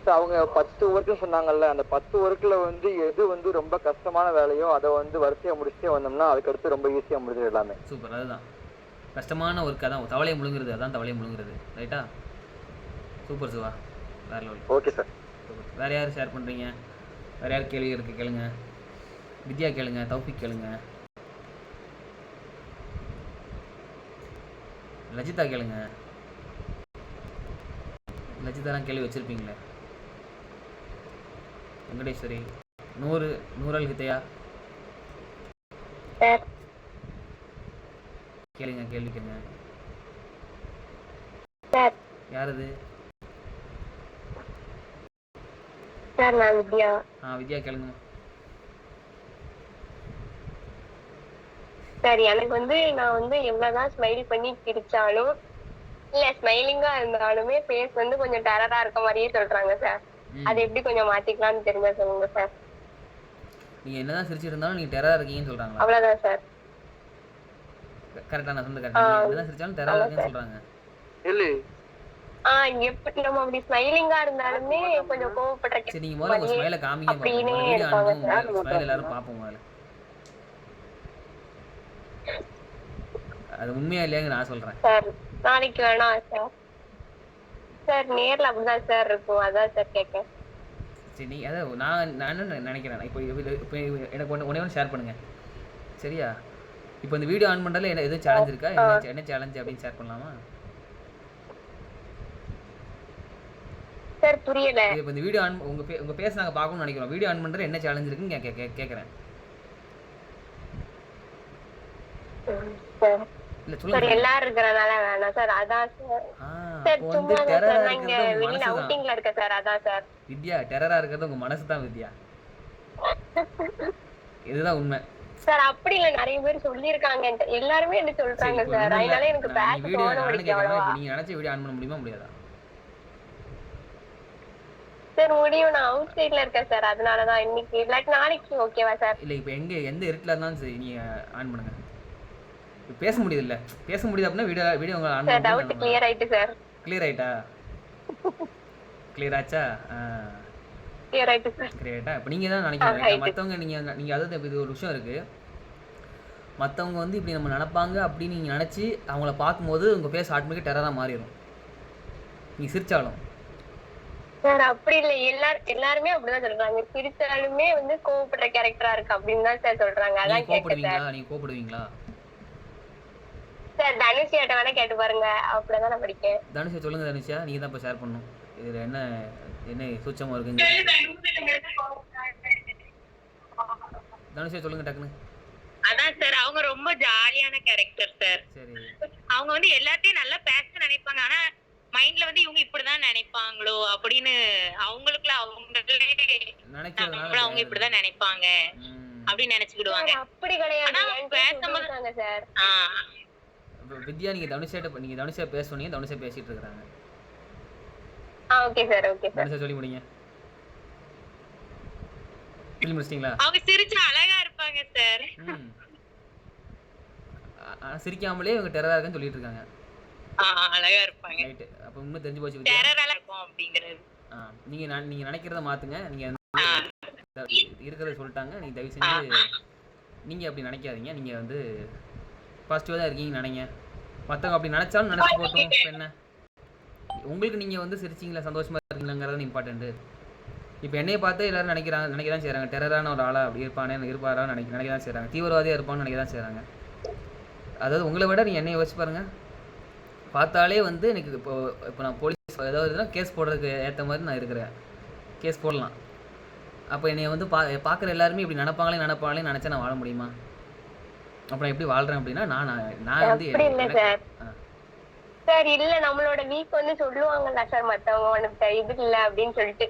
சார் அவங்க 10 ஒர்க்கு சொன்னாங்கல்ல, அந்த 10 ஒர்க்கில் வந்து எது வந்து ரொம்ப கஷ்டமான வேலையோ அதை வந்து வரிசையாக முடிச்சுட்டே வந்தோம்னா அதுக்கடுத்து ரொம்ப ஈஸியாக முடிஞ்சது எல்லாமே. சூப்பர். அதுதான் கஷ்டமான ஒர்க், அதான் தவளையை முழுங்குறது, அதான் தவளையை முழுங்குறது. ரைட்டா? சூப்பர் சிவா, வேறு லெவல். Okay sir. சூப்பர். வேறு யார் ஷேர் பண்ணுறீங்க? வேறு யார் கேள்வி இருக்குது கேளுங்க. வித்யா கேளுங்க, தௌஃபிக் கேளுங்க, லஜிதா கேளுங்க. லஜிதாலாம் கேள்வி வச்சுருப்பீங்களே. வெங்கடேஸ்வரி, நூறல் கித்தையா கேளுங்க, கேள்வி கேளுங்க. யார் அது? சார் நான் வித்யா. வித்யா கேளுங்க. சார் எனக்கு வந்து நான் வந்து எவ்வளவுதான் ஸ்மைல் பண்ணி சிரிச்சாலும் இல்ல ஸ்மைலிங்கா இருந்தாலுமே ஃபேஸ் வந்து கொஞ்சம் டெரரா இருக்க மாதிரியே சொல்றாங்க சார். அது எப்படி கொஞ்சம் மாத்திக்கலாம்னு தெரிஞ்சா சொல்லுங்க சார். நீங்க என்னதான் சிரிச்சிட்டு இருந்தாலும் நீங்க டெரரா இருக்கீங்கன்னு சொல்றாங்க. அவ்வளவுதான் சார். கரெக்ட்டா நான் சொன்னது கரெக்ட்டா. நீங்க என்னதான் சிரிச்சாலும் டெரரா இருக்கீங்கன்னு சொல்றாங்க. இல்ல எப்படி நம்ம அப்படி ஸ்மைலிங்கா இருந்தாலுமே கொஞ்சம் கோவப்படுற. சரி நீங்க முதல்ல உங்க ஸ்மைலை காமிங்க பாப்போம். வீடியோ அனுப்புங்க, ஸ்மைல் எல்லாரும் பாப்போம் முதல்ல. அது உண்மையா இல்லையாங்க நான் சொல்றேன் சார். நாளைக்கு வேணா சார். சார் நேர்ல அப்படிதான் சார் இருக்கும், அதான் சார் கேட்கேன். சரி நீ அதான் நான் என்ன நினைக்கிறேன், இப்போ எனக்கு ஒன்று ஷேர் பண்ணுங்க சரியா? இப்போ இந்த வீடியோ ஆன் பண்ணுறதுல என்ன எதுவும் சேலஞ்ச் இருக்கா? என்ன சேலஞ்ச் அப்படின்னு ஷேர் பண்ணலாமா சார்? புரியல. இப்போ இந்த வீடியோ ஆன் உங்க பேச நாங்கள் பார்க்கணும்னு நினைக்கிறோம். வீடியோ ஆன் பண்ணுறது என்ன சேலஞ்ச் இருக்குன்னு கேட்குறேன். இல்ல சொல்லுங்க. எல்லாரும் இருக்கறனால வேணாம் சார். அதான் சார். சார் சும்மா சொன்னாங்க வெளியில அவுட்டிங்ல இருக்க சார். அதான் சார். வித்யா டெரரா இருக்கிறது உங்க மனசு தான் வித்யா. இதுதான் உண்மை சார். அப்படி இல்ல, நிறைய பேர் சொல்லிருக்காங்க, எல்லாருமே என்ன சொல்றாங்க சார். அதனால எனக்கு பேக் தோண முடியல. நீங்க நினைச்ச வீடியோ ஆன் பண்ண முடியுமா முடியாதா? சார் முடியும். நான் அவுட் சைடுல இருக்கேன் சார், அதனால தான் இன்னைக்கு இல்லாட்டி நாளைக்கு ஓகேவா சார்? இல்ல இப்போ எந்த இருட்டுல இருந்தாலும் சரி நீங்க ஆன் பண்ணுங்க. பேச முடியுது இல்ல, பேச முடியுது அப்படின்னா வீடியோ உங்க ஆன் சார். டவுட் கிளியர் ஆயிட்டு சார். கிளியர் ஆயிட்டா? கிளியர் ஆச்சா? கிளியர் ஆயிட்டு சார். கிளியர் ஆயிட்டா? இப்போ நீங்க தான் நினைக்கிறீங்க மத்தவங்க நீங்க அதாவது இது ஒரு விஷயம் இருக்கு. மற்றவங்க வந்து இப்படி நம்ம நினைப்பாங்க அப்படின்னு நீங்கள் நினச்சி அவங்கள பார்க்கும்போது உங்கள் ஃபேஸ் ஆட்டோமேட்டிக்காக டெரராக மாறிடும். நீங்கள் சிரிச்சாலும் சார் அப்படி இல்ல, எல்லாருமே அப்படிதான் சொல்றாங்க. சிரிச்சாலுமே வந்து கோவப்படுற கேரக்டரா இருக்கு அப்படின்னு தான் சார் சொல்றாங்க. நீங்க அதான் கேட்டேன் சார். நீங்க கோபப்படுவீங்களா? சார் தனுஷியாட்ட வேணா கேட்டு பாருங்க, அப்படிதான் நான் படிக்கேன். தனுஷா சொல்லுங்க தனுஷா, நீங்க தான் இப்போ ஷேர் பண்ணணும். இதுல என்ன என்ன சூட்சமா இருக்குங்க? தனுஷா சொல்லுங்க டக்குன்னு. அதான் சார் அவங்க ரொம்ப ஜாலியான கேரக்டர் சார். சரி. அவங்க வந்து எல்லாத்தையும் நல்லா பேச நினைப்பாங்க. ஆனா மைண்ட்ல வந்து இவங்க இப்படிதான் நினைப்பாங்களோ அப்படின்னு அவங்களுக்குள்ள அவங்க இப்படிதான் நினைப்பாங்க அப்படின்னு நினைச்சுக்கிடுவாங்க. அப்படி கிடையாது. ஆனா என்கிட்ட பேசும்போது சொல்லிருக்காங்க சார். வித்யா நீங்க தனுஷா பேசுனீங்க, தனுஷா பேசிட்டு இருக்காங்க. Okay sir, okay sir. Dhanusha சொல்லி முடிங்க. சொல்லி முடிச்சிட்டீங்களா? அவங்க சிரிச்சா அழகா இருப்பாங்க சார். சிரிக்காமலே இவங்க டெரரா இருக்குன்னு சொல்லிட்டு இருக்காங்க. அழகா இருப்பாங்க. ரைட். அப்ப உண்மை தெரிஞ்சு போச்சு வித்யா. டெரரா இருக்கும் அப்படிங்கிறது. நீங்க நினைக்கிறத மாத்துங்க. நீங்க இருக்கிறத சொல்லிட்டாங்க. நீங்க தயவு செஞ்சு நீங்க அப்படி நினைக்காதீங்க. நீங்க வந்து பாசிட்டிவா தான் இருக்கீங்க நினைங்க. மத்தவங்க அப்படி நினைச்சாலும் நினைச்சு போட்டும். என்ன உங்களுக்கு நீங்க வந்து சிரிச்சீங்களா, சந்தோஷமா இருக்கீங்களாங்கிறது இம்பார்ட்டன்ட். இப்போ என்னைய பார்த்து எல்லாரும் நினைக்க தான் செய்கிறாங்க. டெரரான ஒரு ஆளா அப்படி இருப்பாரான்னு நினைக்க தான் செய்கிறாங்க. தீவிரவாதியாக இருப்பான்னு நினைக்க தான் செய்கிறாங்க. அதாவது உங்களை விட நீங்கள் என்னைய யோசிச்சு பாருங்கள். பார்த்தாலே வந்து எனக்கு இப்போ நான் போலீஸ் ஏதாவது கேஸ் போடுறதுக்கு ஏற்ற மாதிரி நான் இருக்கிறேன். கேஸ் போடலாம். அப்போ என்னை வந்து பார்க்குற எல்லாருமே இப்படி நினைப்பாங்களே நினச்சா நான் வாழ முடியுமா? அப்புறம் எப்படி வாழ்கிறேன் அப்படின்னா நான் வந்து சார் இல்ல, நம்மளோட வீக் வந்து சொல்லுவாங்கல்ல சார் மத்தவங்க, உனக்கு இது இல்ல அப்படின்னு சொல்லிட்டு,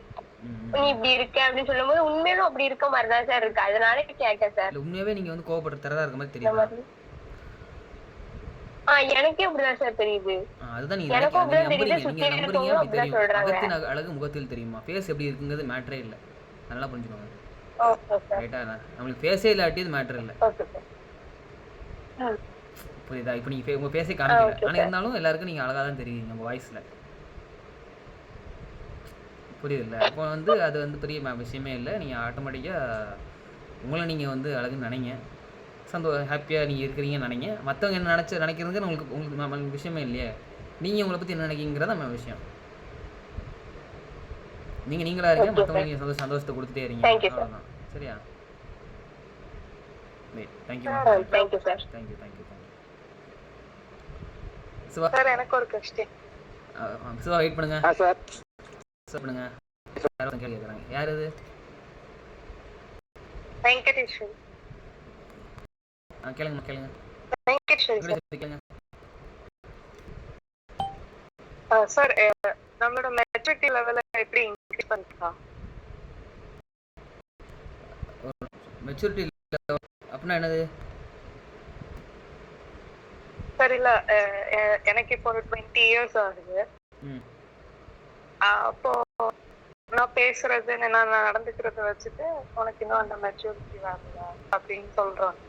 நீ இப்படி இருக்க அப்படின்னு சொல்லும் போது உண்மையிலும் அப்படி இருக்க மாதிரிதான் சார் இருக்கு. அதனால கேட்டேன் சார். உண்மையாவே நீங்க வந்து கோவப்படுறதா இருக்க மாதிரி தெரியுமா? எனக்கே அப்படிதான் சார் தெரியுது. அதுதான் நீங்க நம்புறீங்க. அப்படி தெரியும். அகத்தின் அழகு முகத்தில் தெரியுமா? ஃபேஸ் எப்படி இருக்குங்கிறது மேட்டரே இல்ல. நல்லா புரிஞ்சுக்கோங்க. ரைட்டா? நம்மளுக்கு ஃபேஸே இல்லாட்டி இது மேட்டர் இல்ல. புரியுதா? இப்போ நீங்க உங்க ஃபேஸே காமிக்கல, ஆனா இருந்தாலும் எல்லாருக்கும் நீங்க அழகா தான் தெரியுங்க உங்க வாய்ஸ்ல. புரியுதுல்ல? அப்போ வந்து அது வந்து பெரிய விஷயமே இல்லை. நீங்கள் ஆட்டோமேட்டிக்காக உங்களை நீங்கள் வந்து அழகுன்னு நினைங்க. ஹாப்பியாக நீங்கள் இருக்கிறீங்கன்னு நினைங்க. மற்றவங்க என்ன நினைக்கிறதுங்க உங்களுக்கு விஷயமே இல்லையே. நீங்கள் உங்களை பற்றி என்ன நினைக்கிறீங்கிறத நம்ம விஷயம். நீங்களா இருங்க, மற்றவங்க நீங்கள் சந்தோஷத்தை கொடுத்துட்டே இருங்க. அவ்வளோதான். சரியா? Thank you sir. Thank you. Siva sir எனக்கு ஒரு क्वेश्चन. சிவா வெயிட் பண்ணுங்க. சார் சொல்லுங்க. கேக்குறாங்க. யார் இது? வெங்கடேஸ்வரி. கேளுங்க. வெங்கடேஸ்வரி சார், நம்மளோட மெச்சூரிட்டி லெவலை எப்படி இன்க்ரீஸ் பண்ணிக்கலாம்? மெச்சூரிட்டி லெவல் அப்படின்னா என்னது? சார் இல்ல, எனக்கு இப்போ ஒரு 20 years ஆகுது. அப்போ நான் பேசுறது நான் நடந்துக்கிறத வச்சுட்டு உனக்கு இன்னும் அந்த மெச்சூரிட்டி வரல அப்படின்னு சொல்றாங்க.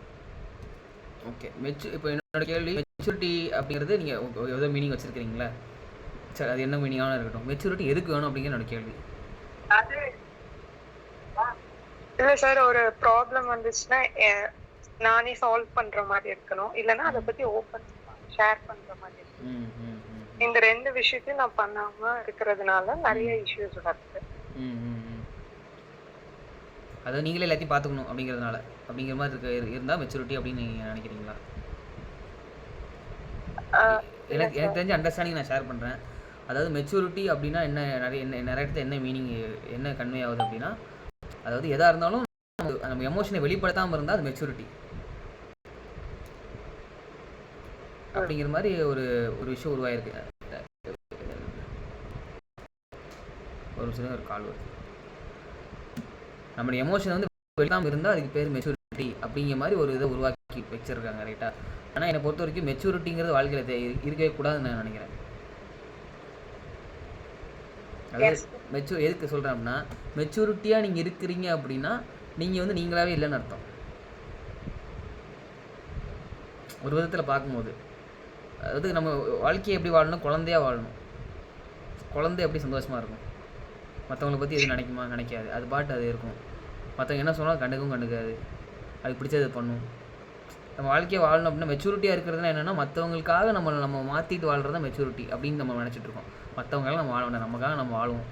ஓகே. இப்போ என்னோட கேள்வி, மெச்சூரிட்டி அப்படிங்கிறது நீங்க ஏதோ மீனிங் வச்சிருக்கீங்களா? சரி, அது என்ன மீனிங்கான இருக்கட்டும். மெச்சூரிட்டி எதுக்கு வேணும் அப்படிங்கிற என்னோட கேள்வி. அது இல்ல சார், ஒரு ப்ராப்ளம் வந்துச்சுன்னா நானே சால்வ் பண்ற மாதிரி இருக்கணும், இல்லைன்னா அதை பத்தி ஓப்பன் ஷேர் பண்ற மாதிரி இருக்கணும். இந்த 2 விஷயத்தையும் நான் பண்ணாம இருக்கிறதுனால நிறைய இஷ்யூஸ் வருது. அதாவது நீங்களே எல்லாத்தையும் பார்த்துக்கணும் அப்படிங்கிற மாதிரி இருந்தால் மெச்சூரிட்டி அப்படின்னு நீங்கள் நினைக்கிறீங்களா? எனக்கு தெரிஞ்ச அண்டர்ஸ்டாண்டிங் நான் ஷேர் பண்ணுறேன். அதாவது மெச்சூரிட்டி அப்படின்னா நிறைய இடத்துல என்ன மீனிங், என்ன கன்வே ஆகுது அப்படின்னா, அதாவது எதாக இருந்தாலும் நம்ம எமோஷனை வெளிப்படுத்தாமல் இருந்தால் அது மெச்சூரிட்டி அப்படிங்கிற மாதிரி ஒரு விஷயம் உருவாயிருக்கு. ஒரு கால் வருது. நம்மளுடைய எமோஷன் வந்து வெளியாமல் இருந்தால் அதுக்கு பேர் மெச்சூரிட்டி அப்படிங்கிற மாதிரி ஒரு இதை உருவாக்கி வச்சிருக்காங்க. ரைட்டா? ஆனால் என்னை பொறுத்த வரைக்கும் மெச்சூரிட்டிங்கிறது வாழ்க்கையில் இருக்கவே கூடாதுன்னு நான் நினைக்கிறேன். அதாவது எதுக்கு சொல்கிறேன் அப்படின்னா, மெச்சூரிட்டியாக நீங்கள் இருக்கிறீங்க அப்படின்னா நீங்கள் வந்து நீங்களாவே இல்லைன்னு அர்த்தம். ஒரு விதத்தில் பார்க்கும்போது, அதாவது நம்ம வாழ்க்கையை எப்படி வாழணும், குழந்தையாக வாழணும். குழந்தை எப்படி சந்தோஷமாக இருக்கும், மற்றவங்களை பற்றி எது நினைக்காது. அது பாட்டு அது இருக்கும். மற்றவங்க என்ன சொன்னாலும் கண்டுக்காது. அது பிடிச்சது பண்ணும். நம்ம வாழ்க்கையை வாழணும் அப்படின்னா மெச்சூரிட்டியாக இருக்கிறதுனா என்னென்னா, மற்றவங்களுக்காக நம்ம மாற்றிட்டு வாழ்கிறது தான் மெச்சூரிட்டி அப்படின்னு நம்ம நினச்சிட்டு இருக்கோம். மற்றவங்களால நம்ம வாழ வேண்டாம், நமக்காக நம்ம வாழுவோம்.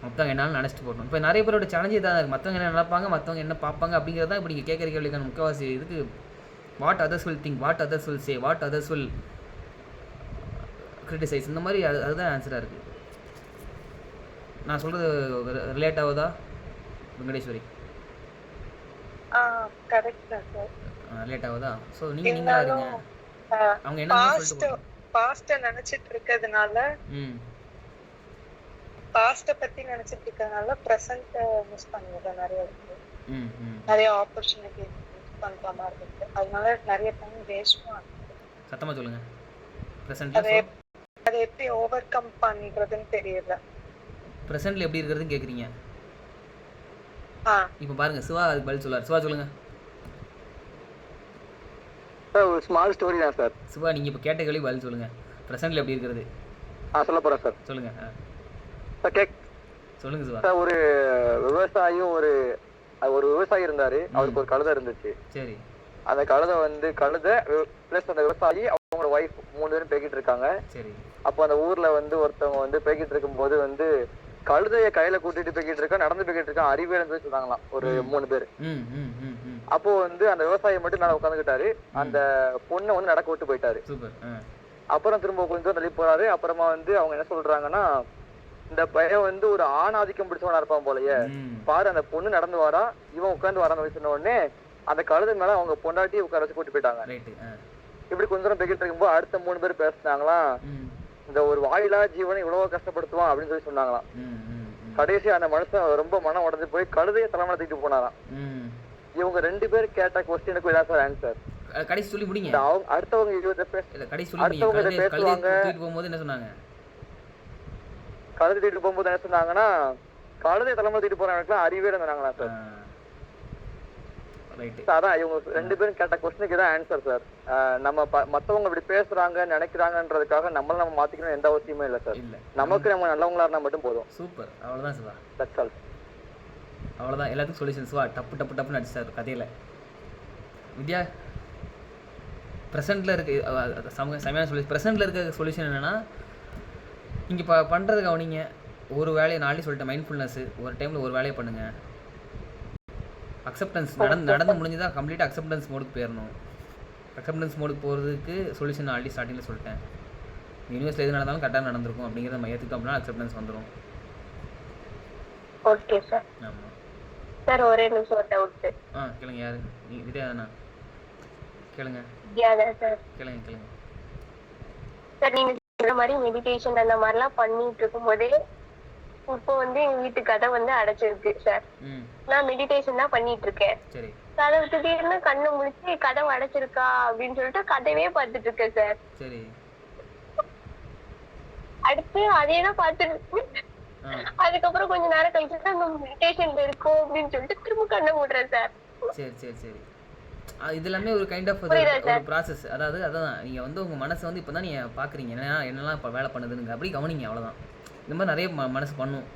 மற்றவங்க என்னாலும் நினச்சிட்டு போட்டோம். இப்போ நிறைய பேரோட சேலஞ்சு இதாக இருக்குது. மற்றவங்க என்ன நினைப்பாங்க, மற்றவங்க என்ன பார்ப்பாங்க அப்படிங்கிறது தான் இப்போ நீங்கள் கேட்குற கேள்விக்கான முக்கால்வாசி இதுக்கு what others will think, what others will say, what others will criticise, இந்த மாதிரி அதுதான் ஆன்சராக இருக்குது. நான் சொல்கிறது ரிலேட் ஆகுதா வெங்கடேஸ்வரி? Correct sir. ரிலேட் ஆகுதா? ஸோ நீங்களா இருங்க. அவங்க என்ன சொல்லிட்டு பாஸ்ட நினைச்சிட்டு இருக்கிறதுனால, பாஸ்ட பத்தி நினைச்சிட்டு இருக்கிறதுனால பிரசன்ட் மிஸ் பண்ணிடுறேன். நிறைய ஆப்பர்ச்சுனிட்டி மிஸ் பண்ற மாதிரி இருக்கு. அதனால நிறைய டைம் வேஸ்டும் ஆகுது. சத்தமா சொல்லுங்க. பிரசன்ட் அதை எப்படி ஓவர் கம் பண்றதுன்னு தெரியல. பிரசன்ட்ல எப்படி இருக்கிறதுன்னு கேக்குறீங்க. இப்போ பாருங்க, சிவா அதுக்கு பதில் சொல்றாரு. சிவா சொல்லுங்க. சார் ஒரு ஸ்மால் ஸ்டோரி தான் சார். சிவா நீங்க இப்போ கேட்ட கேள்வி பதில் சொல்லுங்க. பிரசன்ட்ல எப்படி இருக்கிறது? சொல்ல போறேன் சார். சொல்லுங்க. சொல்லுங்க சிவா. சார் ஒரு விவசாயியும் ஒரு விவசாயி இருந்தாரு. அவருக்கு ஒரு கழுதை இருந்துச்சு. சரி. அந்த கழுதை பிளஸ் அந்த விவசாயி அவங்களோட ஒய்ஃப் 3 பேரும் பேக்கிட்டு இருக்காங்க. சரி. அப்போ அந்த ஊர்ல ஒருத்தவங்க பேக்கிட்டு இருக்கும்போது கழுதைய கையில கூட்டிட்டு பேக்கிட்டு இருக்கா, நடந்து பேக்கிட்டு இருக்கா, அறிவியல் சொன்னாங்களாம் ஒரு 3 பேர். அப்போ அந்த விவசாயி மட்டும் மேல உட்காந்துக்கிட்டாரு. அந்த பொண்ணை நடக்க விட்டு போயிட்டாரு. அப்புறம் திரும்ப கொஞ்சம் தள்ளி போறாரு. அப்புறமா அவங்க என்ன சொல்றாங்கன்னா, இந்த பையன் ஒரு ஆணாதிக்கம் பிடிச்சவனா இருப்பான் போலயே, பாரு அந்த பொண்ணு நடந்து வரா, இவன் உட்காந்து வரான்னு சொன்ன உடனே அந்த கழுதை மேல அவங்க பொண்டாட்டி உட்கார வச்சு கூட்டு போயிட்டாங்க. இப்படி கொஞ்ச நேரம் பேக்கிட்டு இருக்கும்போது அடுத்த 3 பேர் பேசினாங்களாம், இந்த ஒரு வாயிலா ஜீவனை இவ்வளவு கஷ்டப்படுத்துவான் அப்படின்னு சொல்லி சொன்னாங்களாம். கடைசி அந்த மனுஷன் ரொம்ப மனம் உடஞ்சு போய் கழுதைய தலைமையில தூக்கிட்டு போனாராம். இவங்க 2 பேர் கேட்ட கொஸ்டினுக்கு இதான் சார் ஆன்சர். கடைசி சொல்லி முடிங்க. அடுத்தவங்க பேசுவாங்க. போகும்போது என்ன சொன்னாங்க? கழுதை தூக்கிட்டு போகும்போது என்ன சொன்னாங்கன்னா, கழுதை தலைமையில தூக்கிட்டு போறவங்களுக்குலாம் அறிவே இருந்தாங்களா சார். அதான் இவங்க 2 பேரும் கேட்ட கொஸ்டினுக்கு தான் ஆன்சர் சார். நம்ம மத்தவங்க இப்படி பேசுறாங்க நினைக்கிறாங்கன்றதுக்காக நம்ம மாத்திக்கணும் எந்த அவசியமே இல்லை சார். நமக்கு நம்ம நல்லவங்களா இருந்தா மட்டும் போதும். சூப்பர். அவ்வளவுதான் சிவா. That's all. அவ்வளவுதான், எல்லாத்துக்கும் சொல்யூஷன் சிவா. டப்பு நடிச்சார் கதையில. வித்யா ப்ரெசென்ட்ல இருக்கு சமையான சொல்யூஷன். ப்ரெசென்ட்ல இருக்க சொல்யூஷன் என்னன்னா, இங்க பண்றது கவனிங்க. ஒரு வேலையை நாளைக்கு சொல்லிட்டேன், மைண்ட்ஃபுல்னஸ். ஒரு டைம்ல ஒரு வேலையை பண்ணுங்க. அக்செப்டன்ஸ் நடந்து முடிஞ்சதா கம்ப்ளீட்டாக அக்செப்டன்ஸ் மோடுக்கு போயிடணும். அக்செப்டன்ஸ் மோடுக்கு போகிறதுக்கு சொல்யூஷன் ஆல்ரெடி ஸ்டார்டிங்கில் சொல்லிட்டேன். யூனிவர்ஸில் எது நடந்தாலும் கரெக்டாக நடந்திருக்கும் அப்படிங்கிறத நம்ம ஏற்றுக்கிட்டோம் அப்படின்னா அக்செப்டன்ஸ் வந்துடும். Okay sir. ஆமாம் சார், ஒரே நிமிஷம் டவுட். கேளுங்க. யாரு? வித்யா தானா? கேளுங்க. கேளுங்க. சார், நீங்க சொல்ற மாதிரி மெடிடேஷன் அந்த மாதிரிலாம் பண்ணிட்டு இருக்கும்போதே இப்போ எங்க வீட்டு கதை அடைச்சிருக்கு சார். நான் மெடிடேஷன் தான் பண்ணிட்டு இருக்கேன். கதவு திடீர்னு கண்ணு முடிச்சு கதவு அடைச்சிருக்கா அப்படின்னு சொல்லிட்டு கதவே பார்த்துட்டு இருக்கேன் சார். அடுத்து அதேதான் பார்த்துட்டு அதுக்கப்புறம் கொஞ்ச நேரம் கழிச்சு மெடிடேஷன்ல இருக்கும் அப்படின்னு சொல்லிட்டு திரும்ப கண்ணை மூடுறேன் சார். சரி. இது எல்லாமே ஒரு கைண்ட் ஆஃப் ஒரு ப்ராசஸ். அதான் நீங்க உங்க மனசை இப்பதான் நீங்க பாக்குறீங்க என்னெல்லாம் இப்ப வேலை பண்ணுதுன்னு அப்படி கவனிங்க. அவ்வளவுதான். இந்த மாதிரி நிறைய மனசு பண்ணும்.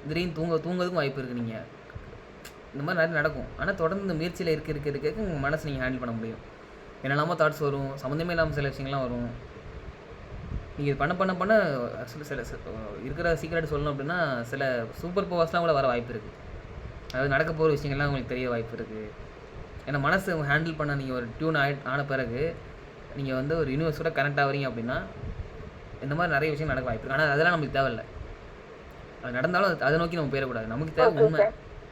திடீர்னு தூங்குறதுக்கும் வாய்ப்பு இருக்குது. நீங்கள் இந்த மாதிரி நிறைய நடக்கும். ஆனால் தொடர்ந்து இந்த முயற்சியில் இருக்க உங்கள் மனசை நீங்கள் ஹேண்டில் பண்ண முடியும். என்னெல்லாமோ தாட்ஸ் வரும், சம்மந்தமே இல்லாமல் சில விஷயங்கள்லாம் வரும். நீங்கள் இது பண்ண சில இருக்கிற சீக்கிரட் சொல்லணும் அப்படின்னா சில சூப்பர் பவர்ஸ்லாம் கூட வர வாய்ப்பு இருக்குது. அதாவது நடக்க போகிற விஷயங்கள்லாம் உங்களுக்கு தெரிய வாய்ப்பு இருக்குது. ஏன்னா மனசை ஹேண்டில் பண்ண நீங்கள் ஒரு டியூன் ஆன பிறகு நீங்கள் ஒரு யூனிவர்ஸோட கனெக்ட் ஆகிறீங்க அப்படின்னா இந்த மாதிரி நிறைய விஷயம் நடக்க வாய்ப்பு இருக்குது. ஆனால் அதெல்லாம் நமக்கு தேவையில்லை. அது நடந்தாலும் அதை நோக்கி நம்ம போயிடக்கூடாது. நமக்கு தேவை உண்மை.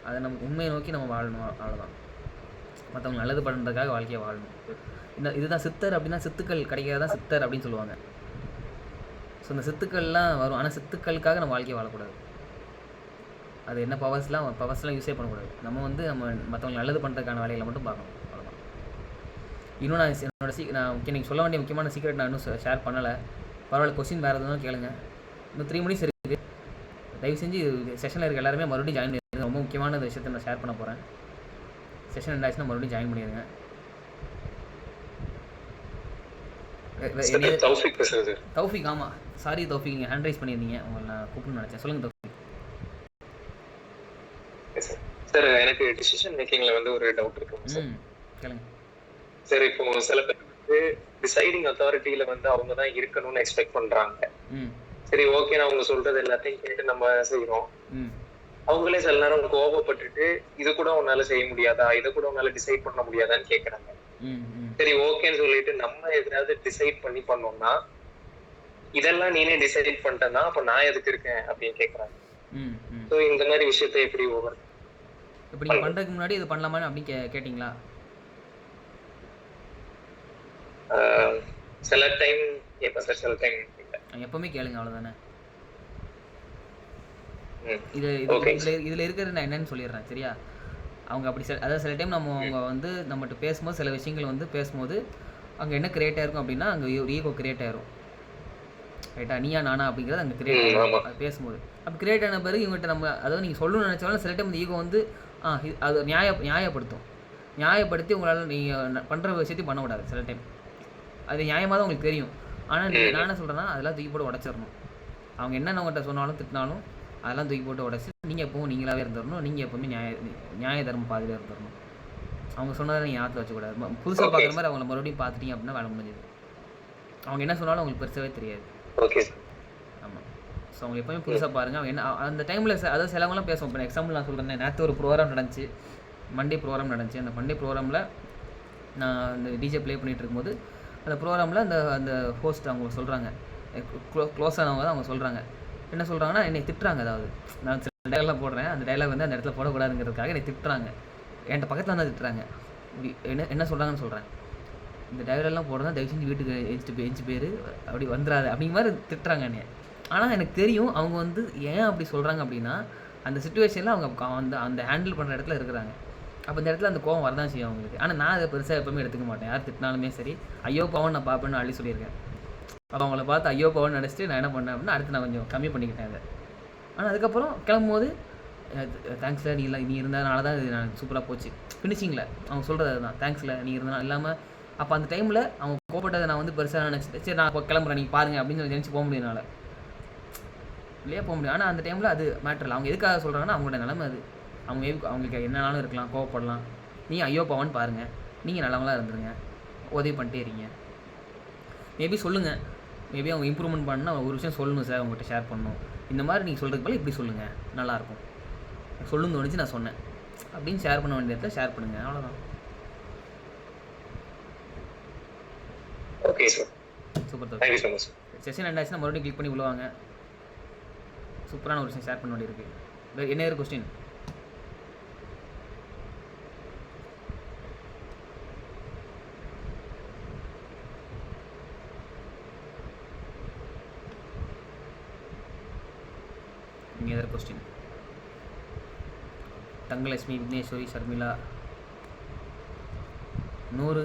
அதை நமக்கு உண்மையை நோக்கி நம்ம வாழணும். அவ்வளோதான். மற்றவங்க நல்லது பண்ணுறதுக்காக வாழ்க்கையை வாழணும். இதுதான் சித்தர் அப்படின்னா, சித்துக்கள் கிடைக்காதான் சித்தர் அப்படின்னு சொல்லுவாங்க. ஸோ இந்த சித்துக்கள்லாம் வரும். ஆனால் சித்துக்களுக்காக நம்ம வாழ்க்கையை வாழக்கூடாது. அது என்ன பவர்ஸ்லாம் யூஸே பண்ணக்கூடாது. நம்ம நம்ம மற்றவங்க நல்லது பண்ணுறதுக்கான வேலைகளை மட்டும் பார்க்கணும். அவ்வளோதான். இன்னும் நான் நீங்கள் சொல்ல வேண்டிய முக்கியமான சீக்ரெட் நான் இன்னும் ஷேர் பண்ணலை. பரவாயில்ல, கொஸ்டின் வேறு எதுவும் கேளுங்க. இன்னும் 3 மினிட்ஸ் இருக்குது. தயவு செஞ்சு செஷனில் இருக்க எல்லாருமே மறுபடியும் ஜாயின் பண்ணிடுங்க. ரொம்ப முக்கியமான விஷயத்தை நான் ஷேர் பண்ண போகிறேன். செஷன் எண்டாச்சுன்னா மறுபடியும் ஜாயின் பண்ணிடுங்க. தௌஃபிக். ஆமாம், சாரி தௌஃபிக், நீங்கள் ஹேண்ட் ரைஸ் பண்ணியிருந்தீங்க. உங்களை நான் கூப்பிட்டு நினச்சேன். சொல்லுங்கள் தௌஃபிக். சார், எனக்கு டிசிஷன் மேக்கிங்ல ஒரு டவுட் இருக்கு சார். கேளுங்க சார். இப்போ சில பேர் டிசைடிங் அத்தாரிட்டியில அவங்க தான் இருக்கணும்னு எக்ஸ்பெக்ட் பண்றாங்க. சரி ஓகே நான் அவங்க சொல்றது எல்லாத்தையும் கேட்டு நம்ம செய்யறோம். அவங்களே சில நேரம் கோபப்பட்டுட்டு இது கூட உன்னால செய்ய முடியாதா, இதை கூட உன்னால டிசைட் பண்ண முடியாதான்னு கேக்குறாங்க. சரி ஓகேன்னு சொல்லிட்டு நம்ம எதாவது டிசைட் பண்ணி பண்ணோம்னா இதெல்லாம் நீனே டிசைட் பண்ணிட்டேன்னா அப்ப நான் எதுக்கு இருக்கேன் அப்படின்னு கேக்குறாங்க. சோ இந்த மாதிரி விஷயத்தை எப்படி ஓவர் இப்போ நீங்கள் பண்ணுறதுக்கு முன்னாடி இது பண்ணலாமான்னு அப்படின்னு கேட்டிங்களா? சில டைம் கேட்பேன் சார், சில டைம் எப்பவுமே கேளுங்க, அவ்வளோதானே. இதில் இருக்கிறது நான் என்னன்னு சொல்லிடுறேன் சரியா. அவங்க அப்படி அதாவது சில டைம் அவங்க வந்து நம்மகிட்ட பேசும்போது சில விஷயங்கள் வந்து பேசும்போது அங்கே என்ன கிரியேட் ஆயிருக்கும் அப்படின்னா அங்கே ஒரு ஈகோ கிரியேட் ஆயிரும் ரைட்டா. நீயா நானா அப்படிங்கிறது அங்கே கிரியேட் ஆகும் பேசும்போது. அப்போ கிரியேட் ஆன பிறகு இவங்ககிட்ட நம்ம அதாவது நீங்கள் சொல்லணும்னு நினச்சாலும் சில டைம் இந்த ஈகோ வந்து அது நியாயப்படுத்தி உங்களால் நீங்கள் பண்ணுற விஷயத்தையும் பண்ணக்கூடாது. சில டைம் அது நியாயமாக தான் உங்களுக்கு தெரியும். ஆனால் நீங்கள் நான் என்ன சொல்கிறேன்னா அதெல்லாம் தூக்கி போட்டு உடச்சிடணும். அவங்க என்னென்ன உங்கள்கிட்ட சொன்னாலும் திட்டினாலும் அதெல்லாம் தூக்கி போட்டு உடச்சி நீங்கள் எப்பவும் நீங்களாகவே இருந்துடணும். நீங்கள் எப்போவுமே நியாய தர்ம பாதையில் இருந்துடணும். அவங்க சொன்னதை நீங்கள் ஞாபகத்தில் வச்சுக்கூடாது. புதுசாக பார்க்குற மாதிரி அவங்கள மறுபடியும் பார்த்துட்டீங்க அப்படின்னா வேலை முடிஞ்சது. அவங்க என்ன சொன்னாலும் அவங்களுக்கு பெருசாகவே தெரியாது. ஆமாம். ஸோ அவங்க எப்போயுமே புதுசாக பாருங்கள். அவங்க என்ன அந்த டைமில் அதாவது சிலவங்களாம் பேசுவோம். இப்போ எக்ஸாம்பிள் நான் சொல்கிறேன், நேற்று ஒரு ப்ரோக்ராம் நடந்துச்சு, மண்டே ப்ரோக்ராம் நடந்துச்சு. அந்த மண்டே ப்ரோக்ராமில் நான் அந்த டிஜே ப்ளே பண்ணிகிட்டு இருக்கும்போது அந்த ப்ரோக்ராமில் அந்த ஹோஸ்ட் அவங்க சொல்கிறாங்க, க்ளோஸானவங்க தான் அவங்க சொல்கிறாங்க. என்ன சொல்கிறாங்கன்னா என்னை திட்டுறாங்க. அதாவது நான் சில டைலாக்லாம் போடுறேன், அந்த டைலாக் வந்து அந்த இடத்துல போடக்கூடாதுங்கிறதுக்காக என்னை திட்டுறாங்க. என்கிட்ட பக்கத்தில் வந்து திட்டுறாங்க. என்ன சொல்கிறாங்கன்னு சொல்கிறேன், இந்த டைலாக்லாம் போடுறதா தயவு செஞ்சு வீட்டுக்கு எஞ்சி பேர் அப்படி வந்துடாது அப்படிங்கிற மாதிரி திட்டுறாங்க என்னை. ஆனால் எனக்கு தெரியும் அவங்க வந்து ஏன் அப்படி சொல்கிறாங்க அப்படின்னா அந்த சுச்சுவேஷனில் அவங்க வந்து அந்த ஹேண்டில் பண்ணுற இடத்துல இருக்கிறாங்க. அப்போ இந்த இடத்துல அந்த கோவம் வரதான் செய்யும் அவங்களுக்கு. ஆனால் நான் அதை பெருசாக எப்பவுமே எடுத்துக்க மாட்டேன். யார் திட்டினாலுமே சரி, ஐயோ பாவன் நான் பார்ப்பேன்னு அள்ளி சொல்லியிருக்கேன். அப்போ அவங்கள பார்த்து ஐயோ பாவன் நினச்சிட்டு நான் என்ன பண்ணேன் அப்படின்னா அடுத்து நான் கொஞ்சம் கம்மி பண்ணிக்கிட்டேன் அதை. ஆனால் அதுக்கப்புறம் கிளம்பும்போது தேங்க்ஸில் நீ இருந்ததுனால தான் இது நான் சூப்பராக போச்சு ஃபினிஷிங்கில் அவங்க சொல்கிறது அதுதான், தேங்க்ஸில் நீ இருந்தனால இல்லாமல். அப்போ அந்த டைமில் அவங்க கோபப்பட்டதை நான் வந்து பெருசாக நினச்சிட்டு சரி நான் இப்போ கிளம்புறேன் நீங்கள் பாருங்கள் அப்படின்னு சொல்லி நினச்சி போக முடியுதுனால இல்லையா போக முடியும். ஆனால் அந்த டைமில் அது மேட்டர் இல்லை. அவங்க எதுக்காக சொல்கிறாங்கன்னா அவங்களோட நிலைமை அது. அவங்களுக்கு என்னன்னாலும் இருக்கலாம், கோவப்படலாம். நீங்கள் ஐயோ பாவன்னு பாருங்கள், நீங்கள் நல்லவங்களாக இருந்துருங்க, உதவி பண்ணிட்டே இருங்க. மேபி சொல்லுங்கள், மேபி அவங்க இம்ப்ரூவ்மெண்ட் பண்ணால் ஒரு விஷயம் சொல்லணும் சார், அவங்ககிட்ட ஷேர் பண்ணணும். இந்த மாதிரி நீங்கள் சொல்கிறதுக்கு போல இப்படி சொல்லுங்கள், நல்லாயிருக்கும், சொல்லணும்னு தோணுச்சு நான் சொன்னேன் அப்படின்னு ஷேர் பண்ண வேண்டிய இடத்துல ஷேர் பண்ணுங்கள். அவ்வளோதான். Okay sir, super. Thank you so much. Session end ஆச்சுன்னா மறுபடியும் கிளிக் பண்ணி உள்ளவாங்க. சூப்பரான ஒரு விஷயம் ஷேர் பண்ண வேண்டியிருக்கு. வேறு என்ன question? any other question? Thangalakshmi, Vigneswari, Sharmila, Noor,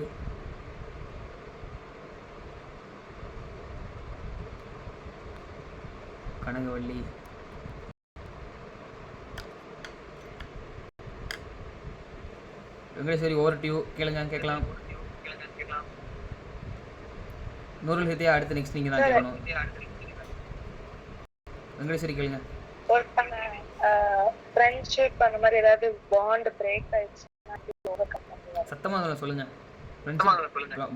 Kanagavalli, Venkateswari, over to you. கேட்கலாம். நூறுல் ஹிதியா, அடுத்து நெக்ஸ்ட் நீங்கள் தான் கேட்கணும். வெங்கடேஸ்வரி கேளுங்க. ஃப்ரெண்ட்ஷிப் அந்த மாதிரி ஏதாவது பாண்ட் பிரேக் ஆயிடுச்சுன்னா ஓவர்கம் பண்ணுவீங்க? சத்தமா சொல்லுங்க.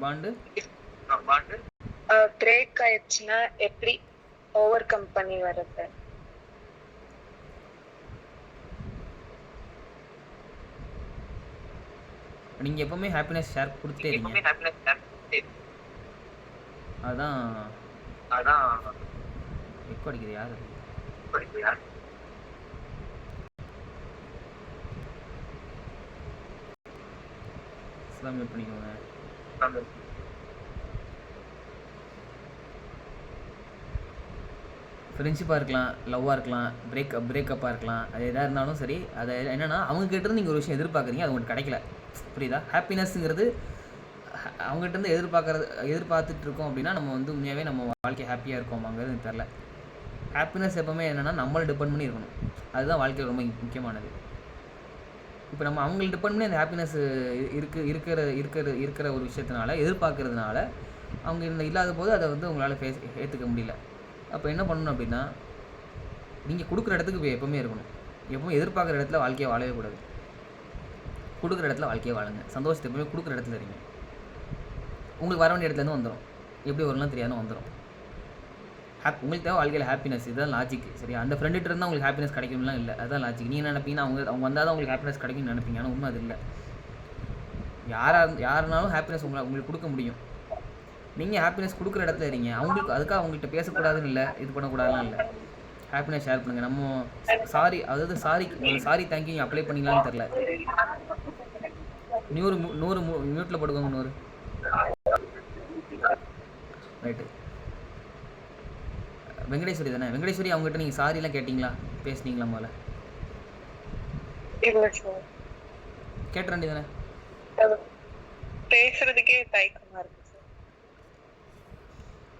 பாண்ட் பிரேக் ஆயிடுச்சுன்னா எப்படி ஓவர்கம் பண்ணி வரது? நீங்க எப்பவுமே ஹாப்பினஸ் ஷேர் கொடுத்துட்டே இருக்கீங்க. அதான் எக்கோ அடிக்குது. யாரு மியூட் பண்ணிக்கோங்க. ஃப்ரெண்ட்ஷிப்பாக இருக்கலாம், லவ்வாக இருக்கலாம், பிரேக்கப்பாக இருக்கலாம், அது எதாக இருந்தாலும் சரி. அதை என்னென்னா அவங்க கிட்டேருந்து நீங்கள் ஒரு விஷயம் எதிர்பார்க்குறீங்க, அது உங்களுக்கு கிடைக்கல. புரியுதா? ஹாப்பினஸ்ங்கிறது அவங்ககிட்டருந்து எதிர்பார்த்துட்டு இருக்கோம் அப்படின்னா நம்ம வந்து உண்மையாகவே நம்ம வாழ்க்கை ஹாப்பியாக இருக்கோமாங்கிறது எனக்கு தெரில. ஹாப்பினஸ் எப்போவுமே என்னென்னா நம்மளை டிபெண்ட் பண்ணி இருக்கணும். அதுதான் வாழ்க்கையில் ரொம்ப முக்கியமானது. இப்போ நம்ம அவங்களை டிபெண்ட் பண்ணி அந்த ஹாப்பினஸ் இருக்கிற ஒரு விஷயத்தினால எதிர்பார்க்கறதுனால அவங்க இல்லாத போது அதை வந்து உங்களால் ஏற்றுக்க முடியல. அப்போ என்ன பண்ணணும் அப்படின்னா நீங்கள் கொடுக்குற இடத்துக்கு எப்போவுமே இருக்கணும். எப்போவும் எதிர்பார்க்குற இடத்துல வாழ்க்கையை வாழவே கூடாது. கொடுக்குற இடத்துல வாழ்க்கையை வாழுங்க. சந்தோஷத்தை எப்பவுமே கொடுக்குற இடத்துல இருங்க. உங்களுக்கு வர வேண்டிய இடத்துலேருந்து வந்துடும். எப்படி வரலாம் தெரியாதுன்னு வந்துடும். உங்களுக்கு தேவை வாழ்க்கையில் ஹாப்பினஸ். இதுதான் லாஜிக். சரியா? அந்த ஃப்ரெண்டுகிட்ட இருந்தால் உங்களுக்கு ஹாப்பினஸ் கிடைக்கும்லாம் இல்லை. அதுதான் லாஜிக். நீங்கள் நினைப்பீங்கன்னா அவங்க வந்தால் தான் உங்களுக்கு ஹாப்பினஸ் கிடைக்கும்னு நினைப்பீங்க. ஆனால் உண்மை அது இல்லை. யாருனாலும் ஹாப்பினஸ் உங்களுக்கு கொடுக்க முடியும். நீங்கள் ஹாப்பினஸ் கொடுக்குற இடத்துல இருங்க. அவங்களுக்கு அதுக்காக அவங்கள்ட்ட பேசக்கூடாதுன்னு இல்லை, இது பண்ணக்கூடாதுலாம் இல்லை. ஹாப்பினஸ் ஷேர் பண்ணுங்கள். நம்ம சாரி, அதாவது சாரி தேங்க்யூ அப்ளை பண்ணிக்கலான்னு தெரில. 100 மியூட்டில் போட்டுக்கோங்க. 100 ரைட்டு. வெங்கடேஸ்வரி தானே? வெங்கடேஸ்வரி அவங்ககிட்ட நீங்கள் சாரிலாம் கேட்டிங்களா, பேசுனீங்களா? முதல்ல கேட்ட வேண்டி தானே? பேசுறதுக்கே தயக்கமா இருக்கு சார்.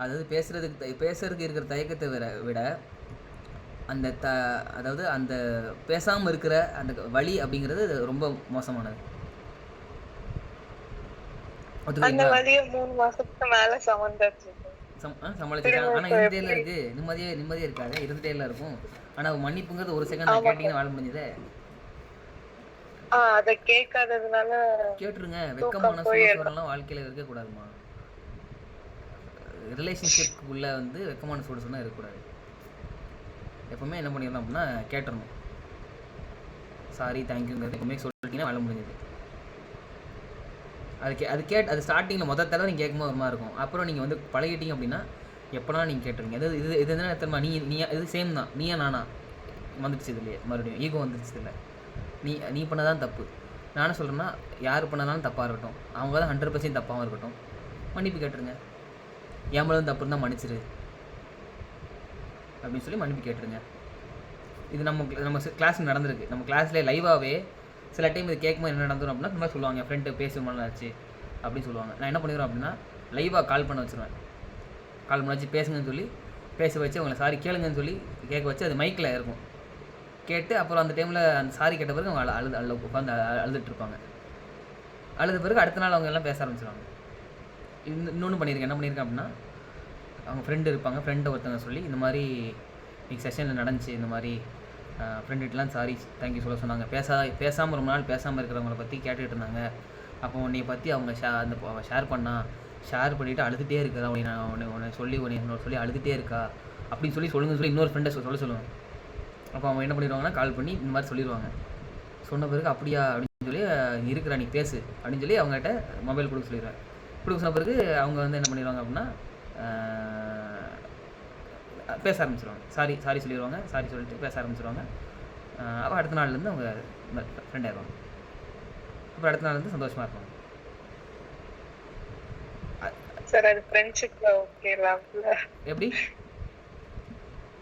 அதாவது பேசுறதுக்கு இருக்கிற தயக்கத்தை விட அந்த அதாவது அந்த பேசாமல் இருக்கிற அந்த வழி அப்படிங்கிறது ரொம்ப மோசமானது. அந்த வழிய 3 மாசத்துக்கு மேல சமாளிச்சிருக்காங்க. ஆனால் இருந்துட்டே இருக்கு. நிம்மதியே இருக்காது. இருந்துட்டே இருக்கும். ஆனால் மன்னிப்புங்கிறது ஒரு செகண்ட் கேட்டீங்கன்னா வாழ முடிஞ்சதே. அத கேட்காததுனால கேட்டுருங்க. வெக்கமான சூழலாம் வாழ்க்கையில இருக்கக்கூடாதுமா. ரிலேஷன்ஷிப்புக்குள்ள வந்து வெக்கமான சூழலாம் இருக்கக்கூடாது. எப்பவுமே என்ன பண்ணிடணும் அப்படின்னா கேட்டுறணும். சாரி தேங்க்யூங்கிறது எப்பவுமே சொல்லிட்டீங்கன்னா வாழ முடிஞ்சது. அது ஸ்டார்டிங்கில் மொதல் தடவை நீங்கள் கேட்கும்போது ஒரு மாதிரி இருக்கும். அப்புறம் நீங்கள் வந்து பழகிட்டீங்க அப்படின்னா எப்போனா நீங்கள் கேட்டுருங்க. இது என்ன தெரியுமா, நீ இது சேம் தான். நீயா நானா வந்துடுச்சு இல்லையே, மறுபடியும் ஈகோ வந்துடுச்சு இல்லை. நீ பண்ணதான் தப்பு. நானும் சொல்கிறேன்னா யார் பண்ணதாலும் தப்பாக இருக்கட்டும், அவங்க தான் 100% தப்பாகவும் இருக்கட்டும், மன்னிப்பு கேட்டுருங்க. என் மேலே தப்பு இருந்தால் மன்னிச்சிரு அப்படின்னு சொல்லி மன்னிப்பு கேட்டுருங்க. இது நம்ம கிளாஸில் நடந்திருக்கு. நம்ம கிளாஸ்லேயே லைவாகவே சில டைம் இது கேட்கும்போது என்ன நடந்துடும் அப்படின்னா, இந்த மாதிரி சொல்லுவாங்க, ஃப்ரெண்டு பேசுமாச்சு அப்படின்னு சொல்லுவாங்க. நான் என்ன பண்ணிடுவேன் அப்படின்னா லைவாக கால் பண்ண வச்சுருவேன். கால் பண்ண வச்சு பேசுங்கன்னு சொல்லி பேச வச்சு அவங்களை சாரி கேளுங்கன்னு சொல்லி கேட்க வச்சு அது மைக்கில் இருக்கும். கேட்டு அப்புறம் அந்த டைமில் அந்த சாரி கேட்ட பிறகு அவங்க உட்காந்து அழுதுட்டுருப்பாங்க. அழுத பிறகு அடுத்த நாள் அவங்க எல்லாம் பேச ஆரம்பிச்சிடுவாங்க. இன்னொன்று பண்ணியிருக்கேன். என்ன பண்ணியிருக்கேன் அப்படின்னா, அவங்க ஃப்ரெண்டு இருப்பாங்க. ஃப்ரெண்டை ஒருத்தங்க சொல்லி இந்த மாதிரி இன்னைக்கு செஷனில் நடந்துச்சு, இந்த மாதிரி ஃப்ரெண்டுகிட்டலாம் சாரி தேங்க்யூ சொல்ல சொன்னாங்க. பேசாமல் ரொம்ப நாள் பேசாமல் இருக்கிறவங்கள பற்றி கேட்டுகிட்டு இருந்தாங்க. அப்போ உன்னை பற்றி அவங்க ஷேர் பண்ணிவிட்டு அழுதுகிட்டே இருக்கா, உன்னை சொல்லி அழுதுகிட்டே இருக்கா அப்படின்னு சொல்லுங்கன்னு சொல்லி இன்னொரு ஃப்ரெண்டை சொல்லுவேன். அப்போ அவங்க என்ன பண்ணிடுவாங்கன்னா கால் பண்ணி இந்த மாதிரி சொல்லிடுவாங்க. சொன்ன பிறகு அப்படியா அப்படின்னு சொல்லி இருக்கிறா நீ பேசு அப்படின்னு சொல்லி அவங்ககிட்ட மொபைல் கொடுக்க சொல்லிடுவேன். கொடுக்க சொன்ன பிறகு அவங்க வந்து என்ன பண்ணிடுவாங்க அப்படின்னா பேச ஆரம்பிச்சிடுவாங்க. சாரி சொல்லிடுவாங்க. சாரி சொல்லிட்டு பேச ஆரம்பிச்சிடுவாங்க. அப்போ அடுத்த நாள்லேருந்து அவங்க ஃப்ரெண்ட் ஆயிடுவாங்க. அப்புறம் அடுத்த நாள்லேருந்து சந்தோஷமாக இருப்பாங்க. சார் அது ஃப்ரெண்ட்ஷிப்ல ஓகே, லவ்ல எப்படி?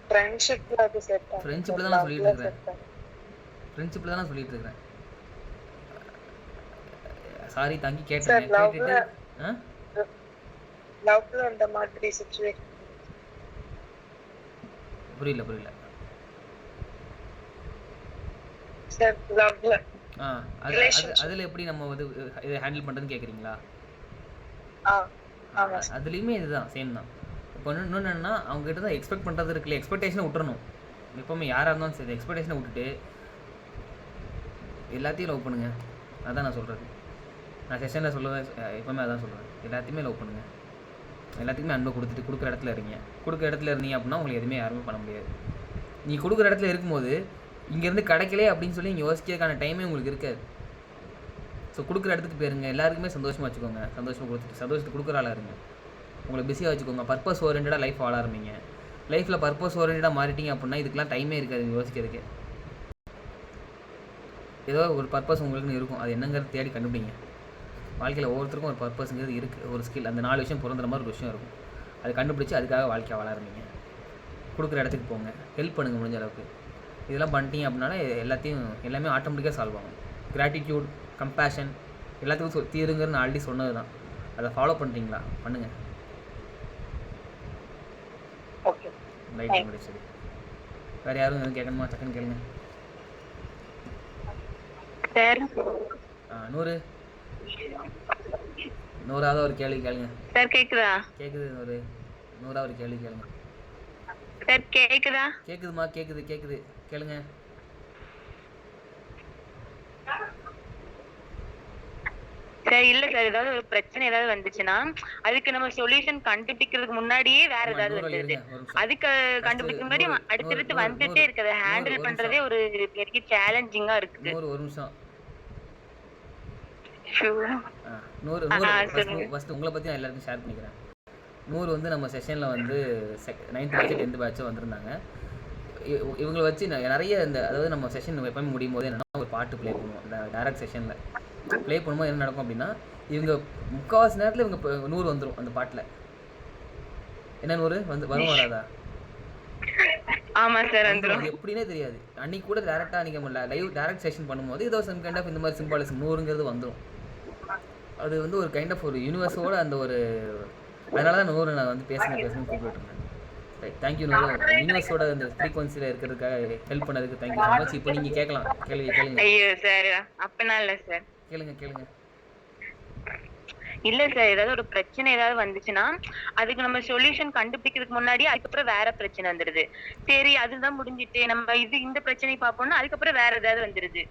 ஃப்ரெண்ட்ஷிப்ல அது செட் ஆகும். ஃப்ரெண்ட்ஷிப்ல தான் நான் சொல்லிட்டு இருக்கேன். சாரி தாங்கி கேட்டேன். கேட்டுட்டு லவ்ல அந்த மாதிரி சிச்சுவேஷன் புரியல சார். லவ்ல அதுல எப்படி நம்ம வந்து இதை ஹேண்டில் பண்றதுன்னு கேக்குறீங்களா? அதுலயுமே இதுதான் சேம் தான். இப்போ இன்னொன்று என்னன்னா, அவங்க கிட்ட தான் எக்ஸ்பெக்ட் பண்ணுறது இருக்குல்ல, எக்ஸ்பெக்டேஷனை விட்டுறணும். எப்போவுமே யாராக இருந்தாலும் சரி எக்ஸ்பெக்டேஷனை விட்டுட்டு எல்லாத்தையும் லவ் பண்ணுங்கள். அதான் நான் சொல்கிறது. நான் செஷனில் சொல்லுவேன், எப்போவுமே அதான் சொல்லுவேன். எல்லாத்தையுமே லவ் பண்ணுங்கள். எல்லாத்துக்குமே அன்பை கொடுத்துட்டு கொடுக்குற இடத்துல இருந்தீங்க அப்படின்னா உங்களுக்கு எதுவுமே யாருமே பண்ண முடியாது. நீ கொடுக்குற இடத்துல இருக்கும்போது இங்கேருந்து கிடைக்கலே அப்படின்னு சொல்லி நீங்கள் யோசிக்கிறதுக்கான டைமே உங்களுக்கு இருக்காது. ஸோ கொடுக்குற இடத்துக்கு போயிருங்க. எல்லாருக்குமே சந்தோஷமாக வச்சுக்கோங்க. சந்தோஷத்தை கொடுக்குற ஆளாக இருங்க. உங்களை பிஸியாக வச்சுக்கோங்க. பர்பஸ் ஓரியன்டாக லைஃப் வாழ ஆரம்பிங்க. லைஃப்பில் பர்பஸ் ஓரியன்டாக மாறிட்டீங்க அப்படின்னா இதுக்கெலாம் டைமே இருக்காது யோசிக்கிறதுக்கு. ஏதோ ஒரு பர்பஸ் உங்களுக்குன்னு இருக்கும். அது என்னங்கிறது தேடி கண்டுபிடிங்க. வாழ்க்கையில் ஒவ்வொருத்தருக்கும் ஒரு பர்பஸ்ங்கிறது இருக்குது, ஒரு ஸ்கில். அந்த 4 விஷயம் பிறந்துற மாதிரி ஒரு விஷயம் இருக்கும். அது கண்டுபிடிச்சி அதுக்காக வாழ்க்கையை வாழ ஆரம்பிங்க. கொடுக்குற இடத்துக்கு போங்க. ஹெல்ப் பண்ணுங்கள் முடிஞ்ச அளவுக்கு. இதெல்லாம் பண்ணிட்டீங்க அப்படின்னால எல்லாமே ஆட்டோமேட்டிக்காக சால்வ் ஆகும். கிராட்டிடியூட், கம்பேஷன் எல்லாத்துக்கும் தீருங்கிறது நான் ஆல்ரெடி சொன்னது தான். அதை ஃபாலோ பண்ணுறீங்களா? பண்ணுங்கள். ரைட் முடியும். சரி, வேறு யாரும் எதுவும் கேட்கணுமா? டக்குன்னு கேளுங்க. 100வது ஒரு கேள்வி கேளுங்க. சார் கேக்குதா? கேக்குது. 100வது ஒரு கேள்வி கேளுங்க. சார் கேக்குதா? கேக்குதுமா, கேக்குது. கேளுங்க. சார் இல்ல சார், ஏதாவது ஒரு பிரச்சனை ஏதாவது வந்துச்சுன்னா அதுக்கு நம்ம சொல்யூஷன் கண்டுபிடிக்கிறதுக்கு முன்னாடியே வேற ஏதாவது வந்துருது. அதுக்கு கண்டுபிடிக்க முன்னாடி அடுத்தடுத்து வந்துட்டே இருக்குது. ஹேண்டில் பண்றதே ஒரு பெரிய சேலஞ்சிங்கா இருக்குது. ஒரு நிமிஷம். நூறு ஃபர்ஸ்ட் உங்களை பற்றி நான் எல்லாருக்கும் ஷேர் பண்ணிக்கிறேன். 100 வந்து நம்ம செஷனில் வந்து 9th பேட்ச் 10th பேட்ச் வந்திருந்தாங்க. இவங்களை வச்சு நிறைய அதாவது நம்ம செஷன் எப்பவுமே முடியும் போது என்னென்னா ஒரு பாட்டு ப்ளே பண்ணுவோம். இந்த டைரக்ட் செஷனில் ப்ளே பண்ணும்போது என்ன நடக்கும் அப்படின்னா, இவங்க முக்கால்வாசி நேரத்தில் இவங்க 100 வந்துடும் அந்த பாட்டில். என்ன 100 வரும் வராதா? ஆமா சார், வந்துரும். எப்படின்னே தெரியாது. அன்னைக்கு கூட டேரெக்டாக நீங்கள் லைவ் டைரக்ட் செஷன் பண்ணும்போது ஏதோ சம் கைண்ட் ஆஃப் இந்த மாதிரி சிம்பாலிசம் 100ங்கிறது வந்துடும். அது வந்து ஒரு கைண்ட் ஆஃப் ஒரு யூனிவர்ஸோட அந்த ஒரு, அதனால தான் 100 நான் வந்து பேசணும் கூப்பிட்டுருந்தேன். Right, thank you 100. யூனிவர்ஸோட அந்த ஃப்ரீக்வன்சியில் இருக்கிறதுக்காக ஹெல்ப் பண்ணதுக்கு தேங்க்யூ ஸோ மச். இப்போ நீங்கள் கேட்கலாம், கேளுங்க. ஐயோ சார், அப்பனா இல்லை சார். கேளுங்க. இல்ல சார், ஏதாவது ஒரு பிரச்சனை ஏதாவது வந்துச்சுன்னா அதுக்கு நம்ம சொல்யூஷன் கண்டுபிடிக்கிறதுக்கு முன்னாடி அதுக்கப்புறம் வேற பிரச்சனை வந்துருது. சரி அதுதான் முடிஞ்சிட்டு நம்ம இந்த பிரச்சனை பார்ப்போம்னா அதுக்கப்புறம் வேற ஏதாவது வந்துருது.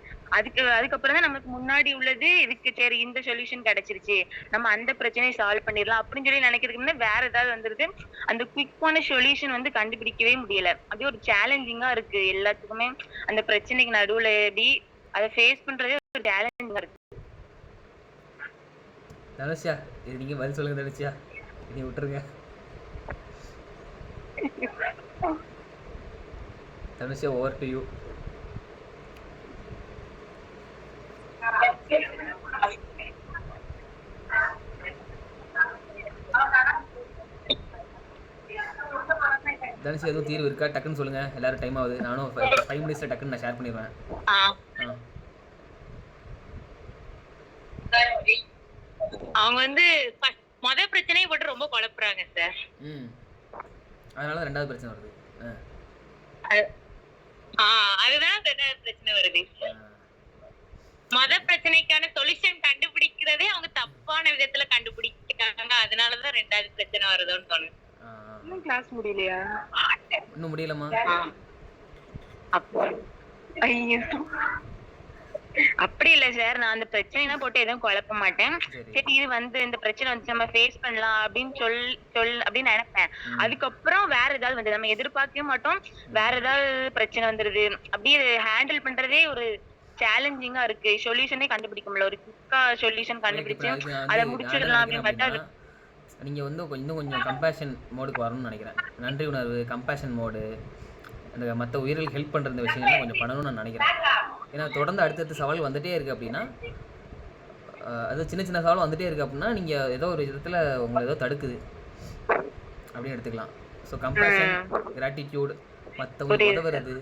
அதுக்கப்புறம் தான் நமக்கு முன்னாடி உள்ளது இதுக்கு சரி இந்த சொல்யூஷன் கிடைச்சிருச்சு, நம்ம அந்த பிரச்சனையை சால்வ் பண்ணிடலாம் அப்படின்னு சொல்லி நினைக்கிறதுக்கு முன்னாடி வேற ஏதாவது வந்துருது. அந்த குயிக்கான சொல்யூஷன் வந்து கண்டுபிடிக்கவே முடியல. அப்படியே ஒரு சேலஞ்சிங்கா இருக்கு எல்லாத்துக்குமே. அந்த பிரச்சனைக்கு நடுவுல எப்படி அதை ஃபேஸ் பண்றதே ஒரு சேலஞ்சிங்கா இருக்கு. தனுஷா, இது நீங்கள் பதில் சொல்லுங்க தனுஷா, நீ விட்டுருங்க. தனுஷா, ஓவர் டு யூ. தனுஷா, எதுவும் தீர்வு இருக்கா? டக்குன்னு சொல்லுங்க, எல்லாரும் டைம் ஆகுது. நானும் 5 மினிட்ஸ்ல டக்குன்னு நான் ஷேர் பண்ணிடுவேன். அவங்க வந்து பிரச்சனையை போட்டு ரொம்ப குழப்புறாங்க சார். அதனால ரெண்டாவது பிரச்சனை வருது. அதுதான் ரெண்டாவது பிரச்சனை வருது. பிரச்சனைக்கான சொல்யூஷன் கண்டுபிடிக்கிறதே அவங்க தப்பான விதத்துல கண்டுபிடிக்கிறாங்க. அதனாலதான் ரெண்டாவது பிரச்சனை வருதுன்னு தோணுது. இன்னும் கிளாஸ் முடியலையா? இன்னும் முடியலமா? ஐயோ அப்படி இல்ல சார், நான் அந்த பிரச்சனை போட்டு எதுவும் குழப்ப மாட்டேன். சரி இது வந்து இந்த பிரச்சனை வந்து நம்ம ஃபேஸ் பண்ணலாம் அப்படின்னு அப்படின்னு நினைப்பேன். அதுக்கப்புறம் வேற ஏதாவது வந்து நம்ம எதிர்பார்க்கவே மாட்டோம், வேற ஏதாவது பிரச்சனை வந்துருது. அப்படியே ஹேண்டில் பண்றதே ஒரு சேலஞ்சிங்கா இருக்கு. சொல்யூஷனே கண்டுபிடிக்க முடியல. ஒரு குயிக்கா சொல்யூஷன் கண்டுபிடிச்சு அதை முடிச்சிடலாம் அப்படின்னு பார்த்தா நீங்க வந்து இன்னும் கொஞ்சம் கம்பேஷன் மோடுக்கு வரணும்னு நினைக்கிறேன். நன்றி உணர்வு, கம்பேஷன் மோடு, அந்த மற்ற உயிர்களுக்கு ஹெல்ப் பண்ணுற இந்த விஷயங்கள்லாம் கொஞ்சம் பண்ணணும்னு நான் நினைக்கிறேன். ஏன்னா தொடர்ந்து அடுத்தடுத்த சவால் வந்துகிட்டே இருக்குது அப்படின்னா, அது சின்ன சின்ன சவால் வந்துகிட்டே இருக்குது அப்படின்னா நீங்கள் ஏதோ ஒரு விதத்தில் உங்களை ஏதோ தடுக்குது அப்படின்னு எடுத்துக்கலாம். ஸோ கம்பேஷன், கிராட்டிடியூட், மற்றவங்களுக்கு உதவுறது.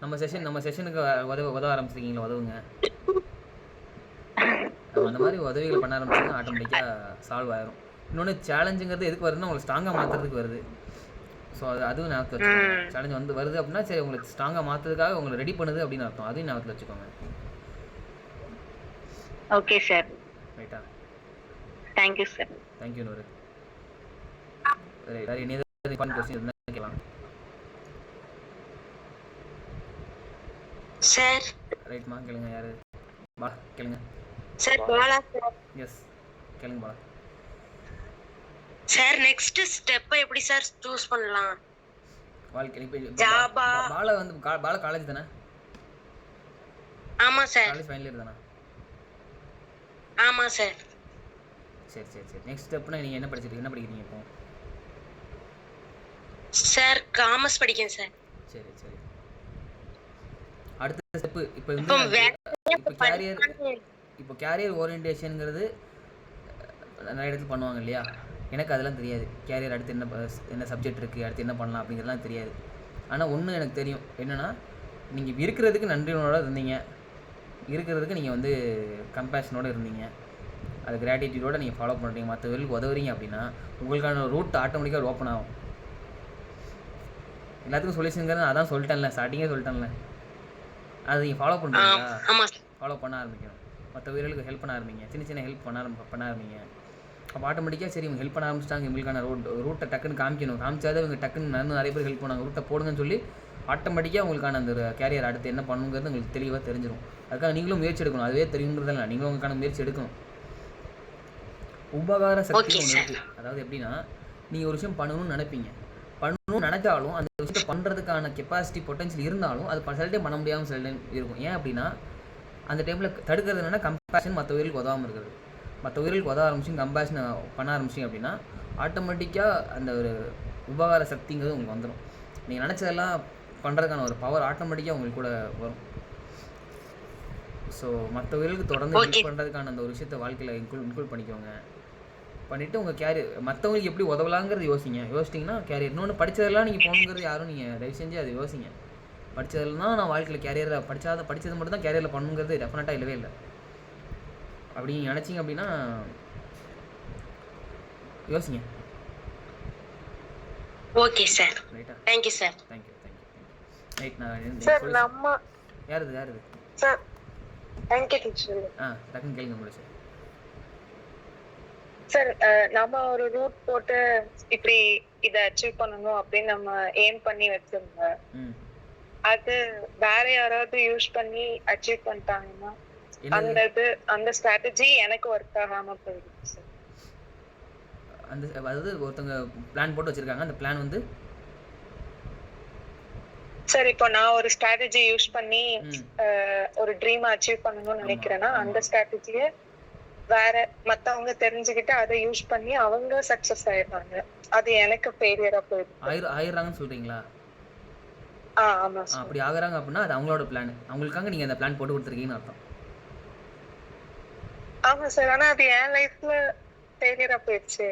நம்ம செஷனுக்கு உதவ ஆரம்பிச்சிருக்கீங்களா? உதவுங்க. அந்த மாதிரி உதவிகளை பண்ண ஆரம்பிச்சிங்கன்னா ஆட்டோமேட்டிக்காக சால்வ் ஆயிரும். இன்னொன்று சேலஞ்சுங்கிறது எதுக்கு வருதுன்னா உங்களை ஸ்ட்ராங்காக மாற்றுறதுக்கு வருது. ஸோ அதுவும் ஞாபகத்தில் வச்சுக்கோங்க. சேலஞ்ச் வருது அப்படின்னா சரி உங்களுக்கு ஸ்ட்ராங்காக மாற்றுறதுக்காக உங்களை ரெடி பண்ணுது அப்படின்னு அர்த்தம். அதையும் ஞாபகத்தில் வச்சுக்கோங்க. Okay sir. ரைட்டா? Thank you sir. தேங்க்யூ நூறு. வேறு என்ன கொஸ்டின் இருந்தால் கேட்கலாம் சார். ரைட்மா, கேளுங்க. யாரு? பாலா, கேளுங்க. Sir Bala sir. எஸ், கேளுங்க பாலா. சார் நெக்ஸ்ட் ஸ்டெப் எப்படி சார் சூஸ் பண்ணலாம்? வாழ்க்கை ஜாபா? பாலா வந்து பாலா காலேஜ் தானே? ஆமா சார். காலேஜ் ஃபைனல் இயர் தானே? ஆமா சார். சரி சரி சரி. நெக்ஸ்ட் ஸ்டெப்னா நீங்க என்ன படிக்கிறீங்க இப்போ? சார் காமர்ஸ் படிக்கிறேன் சார். சரி சரி. அடுத்த ஸ்டெப் இப்போ கேரியர் ஓரியன்டேஷன்ங்கிறது நிறைய இடத்துல பண்ணுவாங்க இல்லையா? எனக்கு அதெல்லாம் தெரியாது. கேரியர் அடுத்து என்ன சப்ஜெக்ட் இருக்குது, அடுத்து என்ன பண்ணலாம் அப்படிங்கிறதுலாம் தெரியாது. ஆனால் ஒன்று எனக்கு தெரியும், என்னென்னா நீங்கள் இருக்கிறதுக்கு நன்றியோட இருந்தீங்க, இருக்கிறதுக்கு நீங்கள் வந்து கம்பேஷனோடு இருந்தீங்க, அது கிராட்டிடியூடோட நீங்கள் ஃபாலோ பண்ணுறீங்க, மற்றவர்களுக்கு உதவுறீங்க அப்படின்னா உங்களுக்கான ரூட் ஆட்டோமேட்டிக்காக ஓப்பன் ஆகும். எல்லாத்துக்கும் சொல்யூஷனுங்கிறது அதான் சொல்லிட்டேன்ல, ஸ்டார்டிங்கே சொல்லிட்டேன்ல. அதை நீங்கள் ஃபாலோ பண்ணுறீங்களா? ஃபாலோ பண்ண ஆரம்பிக்கணும். மற்ற உயிர்களுக்கு ஹெல்ப் பண்ண ஆரம்பிங்க, சின்ன சின்ன ஹெல்ப் பண்ண ஆரம்பிங்க. அப்போ ஆட்டோமேட்டிக்காக சரி இவங்க ஹெல்ப் பண்ண ஆரம்பிச்சிட்டாங்க, இவங்களுக்கான ரூட்டை டக்குன்னு காமிச்சாதான் இவங்க டக்குன்னு நிறைய பேர் ஹெல்ப் பண்ணாங்க, ரூட்டை போடுங்கன்னு சொல்லி ஆட்டோமேட்டிக்காக உங்களுக்கான அந்த கேரியர் அடுத்து என்ன பண்ணுங்கிறது உங்களுக்கு தெளிவாக தெரிஞ்சிடும். அதுக்காக நீங்களும் முயற்சி எடுக்கணும். அதுவே தெரியுங்கிறதில்ல, நீங்களும் உங்களுக்கான முயற்சி எடுக்கணும். உபகார சக்தி Okay, ஒன்று sir. இருக்குது. அதாவது எப்படின்னா, நீங்கள் ஒரு விஷயம் பண்ணணும்னு நினைப்பீங்க. பண்ணணும்னு நினைச்சாலும் அந்த விஷயத்தை பண்ணுறதுக்கான கெப்பாசிட்டி பொட்டன்ஷியல் இருந்தாலும் அது சில டைம் பண்ண முடியாமல் சில டைம் இருக்கும். ஏன் அப்படின்னா, அந்த டைமில் தடுக்கிறது என்னென்னா கம்பேஷன். மற்ற உயிர்களுக்கு உதவாமல் இருக்கிறது. மற்ற உயிர்களுக்கு உதவ ஆரம்பிச்சிங்க, கம்பேஷனை பண்ண ஆரம்பிச்சிங்க அப்படின்னா ஆட்டோமேட்டிக்காக அந்த ஒரு உபகார சக்திங்கிறது உங்களுக்கு வந்துடும். நீங்கள் நினச்சதெல்லாம் பண்ணுறதுக்கான ஒரு பவர் ஆட்டோமேட்டிக்காக உங்களுக்கு கூட வரும். ஸோ மற்ற உயிர்களுக்கு தொடர்ந்து ஹெல்ப் பண்ணுறதுக்கான அந்த ஒரு விஷயத்தை வாழ்க்கையில் இன்க்ளூட் பண்ணிக்கோங்க. பண்ணிவிட்டு உங்கள் கேரியர் மற்றவங்களுக்கு எப்படி உதவலாங்கிறது யோசிச்சிங்கன்னா கேரியர். இன்னொன்று படித்ததெல்லாம் நீங்கள் போகணுங்கிறது யாரும் நீங்கள் தயவு செஞ்சு அதை யோசிங்க. படித்ததெல்லாம் நான் வாழ்க்கையில் கேரியரில் படித்தது மட்டும் தான் கேரியரில் பண்ணுங்கிறது டெஃபினட்டாக இல்லவே இல்லை. அப்படி நினச்சிங்க அப்படின்னா யோசிங்க. Okay sir. ரைட்டா? Thank you sir. தேங்க்யூ. ரைட். நான் சார் நம்ம யாருது சார் தேங்க்யூ டீச்சர். டக்குன்னு கேளுங்க முடிச்சு. சார் நம்ம ஒரு ரூட் போட்டு இப்படி இத அச்சீவ் பண்ணணும் அப்படின்னு நம்ம எய்ம் பண்ணி வச்சிருந்தோம். அது வேற யாராவது யூஸ் பண்ணி அச்சீவ் பண்ணிட்டாங்கன்னா அந்த ஸ்ட்ராட்டஜி எனக்கு ஒர்க் ஆகாம போயிடுச்சு சார். அதாவது ஒருத்தவங்க பிளான் போட்டு வச்சிருக்காங்க. அந்த பிளான் வந்து சார் இப்போ நான் ஒரு ஸ்ட்ராட்டஜி யூஸ் பண்ணி ஒரு ட்ரீம் அச்சீவ் பண்ணணும்னு நினைக்கிறேன்னா அந்த ஸ்ட்ராட்டஜியை வேற மத்தவங்க தெரிஞ்சுக்கிட்டு அதை யூஸ் பண்ணி அவங்க சக்சஸ் ஆயிடுறாங்க. அது எனக்கு ஃபெயிலியரா போயிடுது. ஆயிடுறாங்கன்னு சொல்றீங்களா? ஆமா சார். அப்படி ஆகுறாங்க அப்படின்னா அது அவங்களோட பிளான். அவங்களுக்காக நீங்க அந்த பிளான் போட்டு கொடுத்துருக்கீங்கன்னு அர்த்தம். ஆமா சார். ஆனா அது என் லைஃப்ல ஃபெயிலியரா போயிடுச்சு.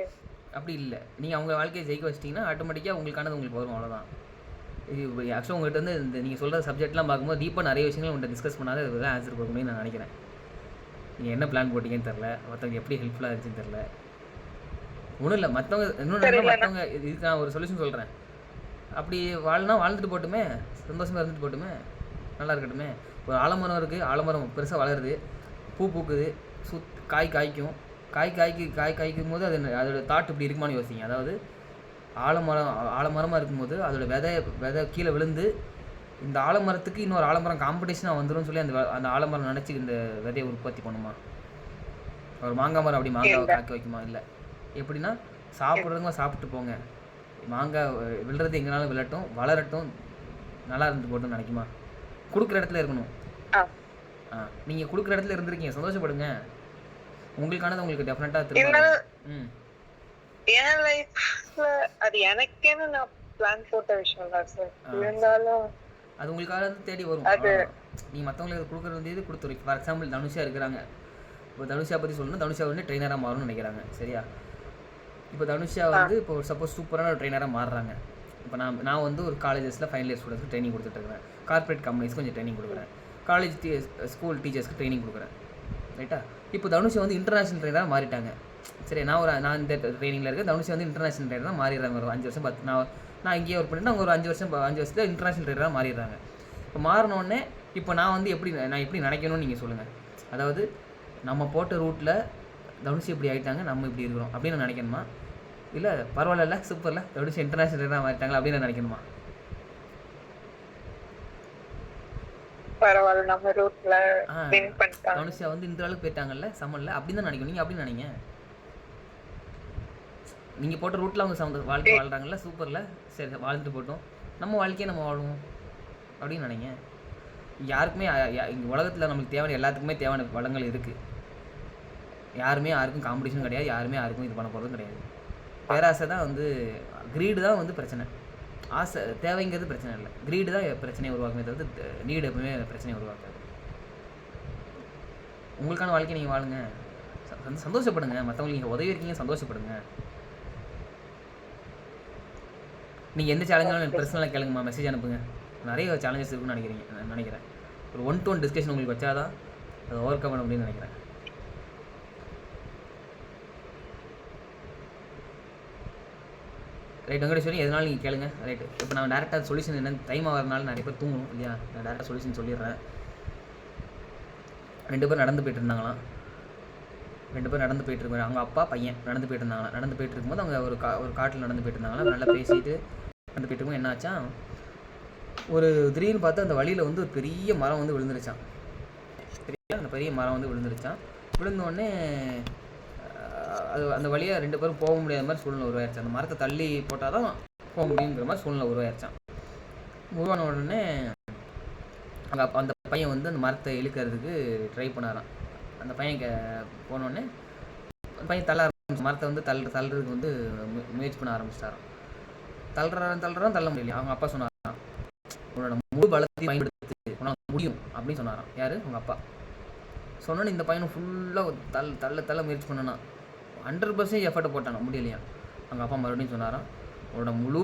அப்படி இல்லை. நீங்கள் அவங்க வாழ்க்கையை ஜெயிக்க வச்சிட்டிங்கன்னா ஆட்டோமேட்டிக்காக உங்களுக்கானது உங்களுக்கு வரும். அவ்வளோதான். இது ஆக்சுவலாக உங்கள்கிட்ட வந்து இந்த நீங்கள் சொல்கிற சப்ஜெக்ட்லாம் பார்க்கும்போது டீப்பாக நிறைய விஷயங்கள் உங்கள்கிட்ட டிஸ்கஸ் பண்ணாத இதுதான் ஆன்சர் கொடுக்க முடியும்னு நான் நினைக்கிறேன். நீங்கள் என்ன பிளான் போட்டிங்கன்னு தெரில, மற்றவங்க எப்படி ஹெல்ப்ஃபுல்லாக இருந்துச்சுன்னு தெரில. ஒன்றும் இல்லை, மற்றவங்க இதுக்கு நான் ஒரு சொல்யூஷன் சொல்கிறேன். அப்படி வாழ்ந்துட்டு போட்டுமே, சந்தோஷமாக இருந்துட்டு போட்டுமே, நல்லா இருக்கட்டுமே. ஒரு ஆலமரம் இருக்குது, ஆலமரம் பெருசாக வளருது, பூ பூக்குது, காய்க்கும் போது அதோட தாட் இப்படி இருக்குமான்னு யோசிங்க. அதாவது ஆலமரமாக இருக்கும்போது அதோட விதை கீழே விழுந்து இந்த ஆலமரத்துக்கு இன்னொரு ஆலமரம் காம்படிஷனாக வந்துடும் சொல்லி அந்த ஆலமரம் நினச்சி இந்த விதையை உற்பத்தி பண்ணுமா? ஒரு மாங்காய் மரம் அப்படி மாங்காவை காய்க்க வைக்குமா? இல்லை. எப்படின்னா சாப்பிட்றவங்க சாப்பிட்டு போங்க, மாங்காய் விழுறது எங்கேனாலும் விழட்டும், வளரட்டும், நல்லா இருந்து போட்டுன்னு நினைக்குமா? கொடுக்குற இடத்துல இருக்கணும். நீங்கள் கொடுக்குற இடத்துல இருந்திருக்கீங்க, சந்தோஷப்படுங்க. உங்களுக்கானது உங்களுக்கு டெஃபினட்டாக திரும்ப என் லைஃப்ல அது எனக்கேன்னு நான் பிளான் போட்ட விஷயம் தான் சார். இருந்தாலும் அது உங்களுக்காக தேடி வரும். நீங்கள் மற்றவங்களுக்கு கொடுக்குறது வந்து இது கொடுத்துருக்கு. ஃபார் எக்ஸாம்பிள் தனுஷா இருக்கிறாங்க. இப்போ தனுஷா பற்றி சொல்லணும். தனுஷா வந்து ட்ரெயினராக மாறணும்னு நினைக்கிறாங்க. சரியா? இப்போ தனுஷா வந்து இப்போ சப்போஸ் சூப்பரான ஒரு ட்ரெயினராக மாறுறாங்க. இப்போ நான் வந்து ஒரு காலேஜஸில் ஃபைனல் இயர் ஸ்டூடெண்ட்ஸ்க்கு ட்ரைனிங் கொடுத்துட்ருக்கிறேன். கார்பரேட் கம்பெனிஸ்க்கு கொஞ்சம் ட்ரைனிங் கொடுக்குறேன். காலேஜ் ஸ்கூல் டீச்சர்ஸ்க்கு ட்ரைனிங் கொடுக்குறேன். ரைட்டா? இப்போ தனுஷா வந்து இன்டர்நேஷனல் ட்ரெயினராக மாறிட்டாங்க. சரி, நான் இந்த ட்ரைனிங்கில் இருக்கேன். தனுஷா வந்து இன்டர்நேஷனல் ட்ரெயினராக மாறிடுறாங்க. ஒரு 5 வருஷம் 10 நான் இங்கேயே ஒர்க் பண்ணிட்டு அவங்க ஒரு 5 வருஷத்தில் இன்டர்நேஷனல் ட்ரெயினராக மாறிடுறாங்க. இப்போ மாறினோடனே இப்போ நான் வந்து நான் எப்படி நினைக்கணும்னு நீங்கள் சொல்லுங்கள். அதாவது நம்ம போட்ட ரூட்டில் தனுஷா இப்படி ஆகிட்டாங்க, நம்ம இப்படி இருக்கிறோம் அப்படின்னு நினைக்கணுமா? இல்லை பரவாயில்ல, சூப்பரில் தனுஷா இன்டர்நேஷனல் ட்ரெயினராக மாறிட்டாங்க அப்படின்னு நினைக்கணுமா? பரவாயில்ல, நம்ம ரூட்ல வின் பண்ணிட்டாங்க, தனுஷா வந்து இந்த அளவுக்கு போயிட்டாங்கல்ல சமல்ல அப்படின்னு தான் நினைக்கணும். நீங்கள் அப்படின்னு நினைங்க. நீங்கள் போட்ட ரூட்டில் அவங்க வாழ்க்கை வாழ்கிறாங்கல்ல, சூப்பரில், சரி வாழ்ந்துட்டு போட்டோம், நம்ம வாழ்க்கையை நம்ம வாழுவோம் அப்படின்னு நினைங்க. யாருக்குமே இங்கே உலகத்தில் நம்மளுக்கு தேவையான எல்லாத்துக்குமே தேவையான வளங்கள் இருக்குது. யாருமே யாருக்கும் காம்படிஷன் கிடையாது, யாருமே யாருக்கும் இது பண்ண போகிறதும் கிடையாது. பேராசை தான் வந்து க்ரீடு தான் வந்து பிரச்சனை. ஆசை தேவைங்கிறது பிரச்சனை இல்லை, க்ரீடு தான் பிரச்சனையை உருவாக்குமே தவிர்த்து நீடு எப்பவுமே பிரச்சனையை உருவாக்காது. உங்களுக்கான வாழ்க்கையை நீங்கள் வாழுங்க, சந்தோஷப்படுங்க. மற்றவங்களுக்கு நீங்கள் உதவி இருக்கீங்க, சந்தோஷப்படுங்க. நீங்கள் எந்த சேலஞ்சாலும் எனக்கு பர்சனலாக கேளுங்கம்மா, மெசேஜ் அனுப்புங்க. நிறைய சேலஞ்சஸ் இருக்குன்னு நினைக்கிறேன். ஒரு 1-to-1 டிஸ்கஷன் உங்களுக்கு வச்சாதான் அதை ஓவர் கம் பண்ண முடியும்னு நினைக்கிறேன். ரைட் வெங்கடேஸ்வரி, எதனாலும் நீங்கள் கேளுங்க. ரைட்டு, இப்போ நான் டேரெக்டாக சொல்யூஷன் என்னென்னு டைம் ஆகிறதுனால நிறைய பேர் தூங்கணும் இல்லையா? நான் டேரெக்டாக சொல்யூஷன் சொல்லிடுறேன். 2 பேர் நடந்து போயிட்டு இருந்தாங்களாம். 2 பேர் நடந்து போயிட்டு இருக்காங்க. அவங்க அப்பா பையன் நடந்து போயிட்டு இருந்தாங்களாம். நடந்து போயிட்டு இருக்கும்போது அவங்க ஒரு காட்டில் நடந்து போயிட்டு இருந்தாங்களாம். நல்லா பேசிட்டு நடந்து போயிட்டு இருக்கும்போது என்ன ஆச்சா, ஒரு திடீர்னு பார்த்து அந்த வழியில் வந்து ஒரு பெரிய மரம் வந்து விழுந்துருச்சான். சரியா? அந்த பெரிய மரம் வந்து விழுந்துருச்சான். விழுந்தோடனே அது அந்த வழியாக 2 பேரும் போக முடியாத மாதிரி சூழ்நிலை உருவாயிருச்சு. அந்த மரத்தை தள்ளி போட்டால் தான் போக முடியுங்கிற மாதிரி சூழ்நிலை உருவாயிருச்சான். உருவான உடனே அங்கே அந்த பையன் வந்து அந்த மரத்தை இழுக்கிறதுக்கு ட்ரை பண்ணாரான். அந்த பையன் போனோடனே அந்த பையன் தள்ள ஆரம்பிச்சு மரத்தை வந்து தள்ளுறதுக்கு வந்து முயற்சி பண்ண ஆரம்பிச்சிட்டாரான். தள்ளுறான் தள்ள முடியல. அவங்க அப்பா சொன்னாராம், உன்னோட முழு பலத்தை பயன்படுத்தி உனக்கு முடியும் அப்படின்னு சொன்னாராம். யார்? அவங்க அப்பா. சொன்னோன்னு இந்த பையனை ஃபுல்லாக தள்ள முயற்சி பண்ணனா 100% எஃபர்ட்டை போட்டானா, முடியலையா. அவங்க அப்பா மறுபடியும் சொன்னாராம், உன்னோட முழு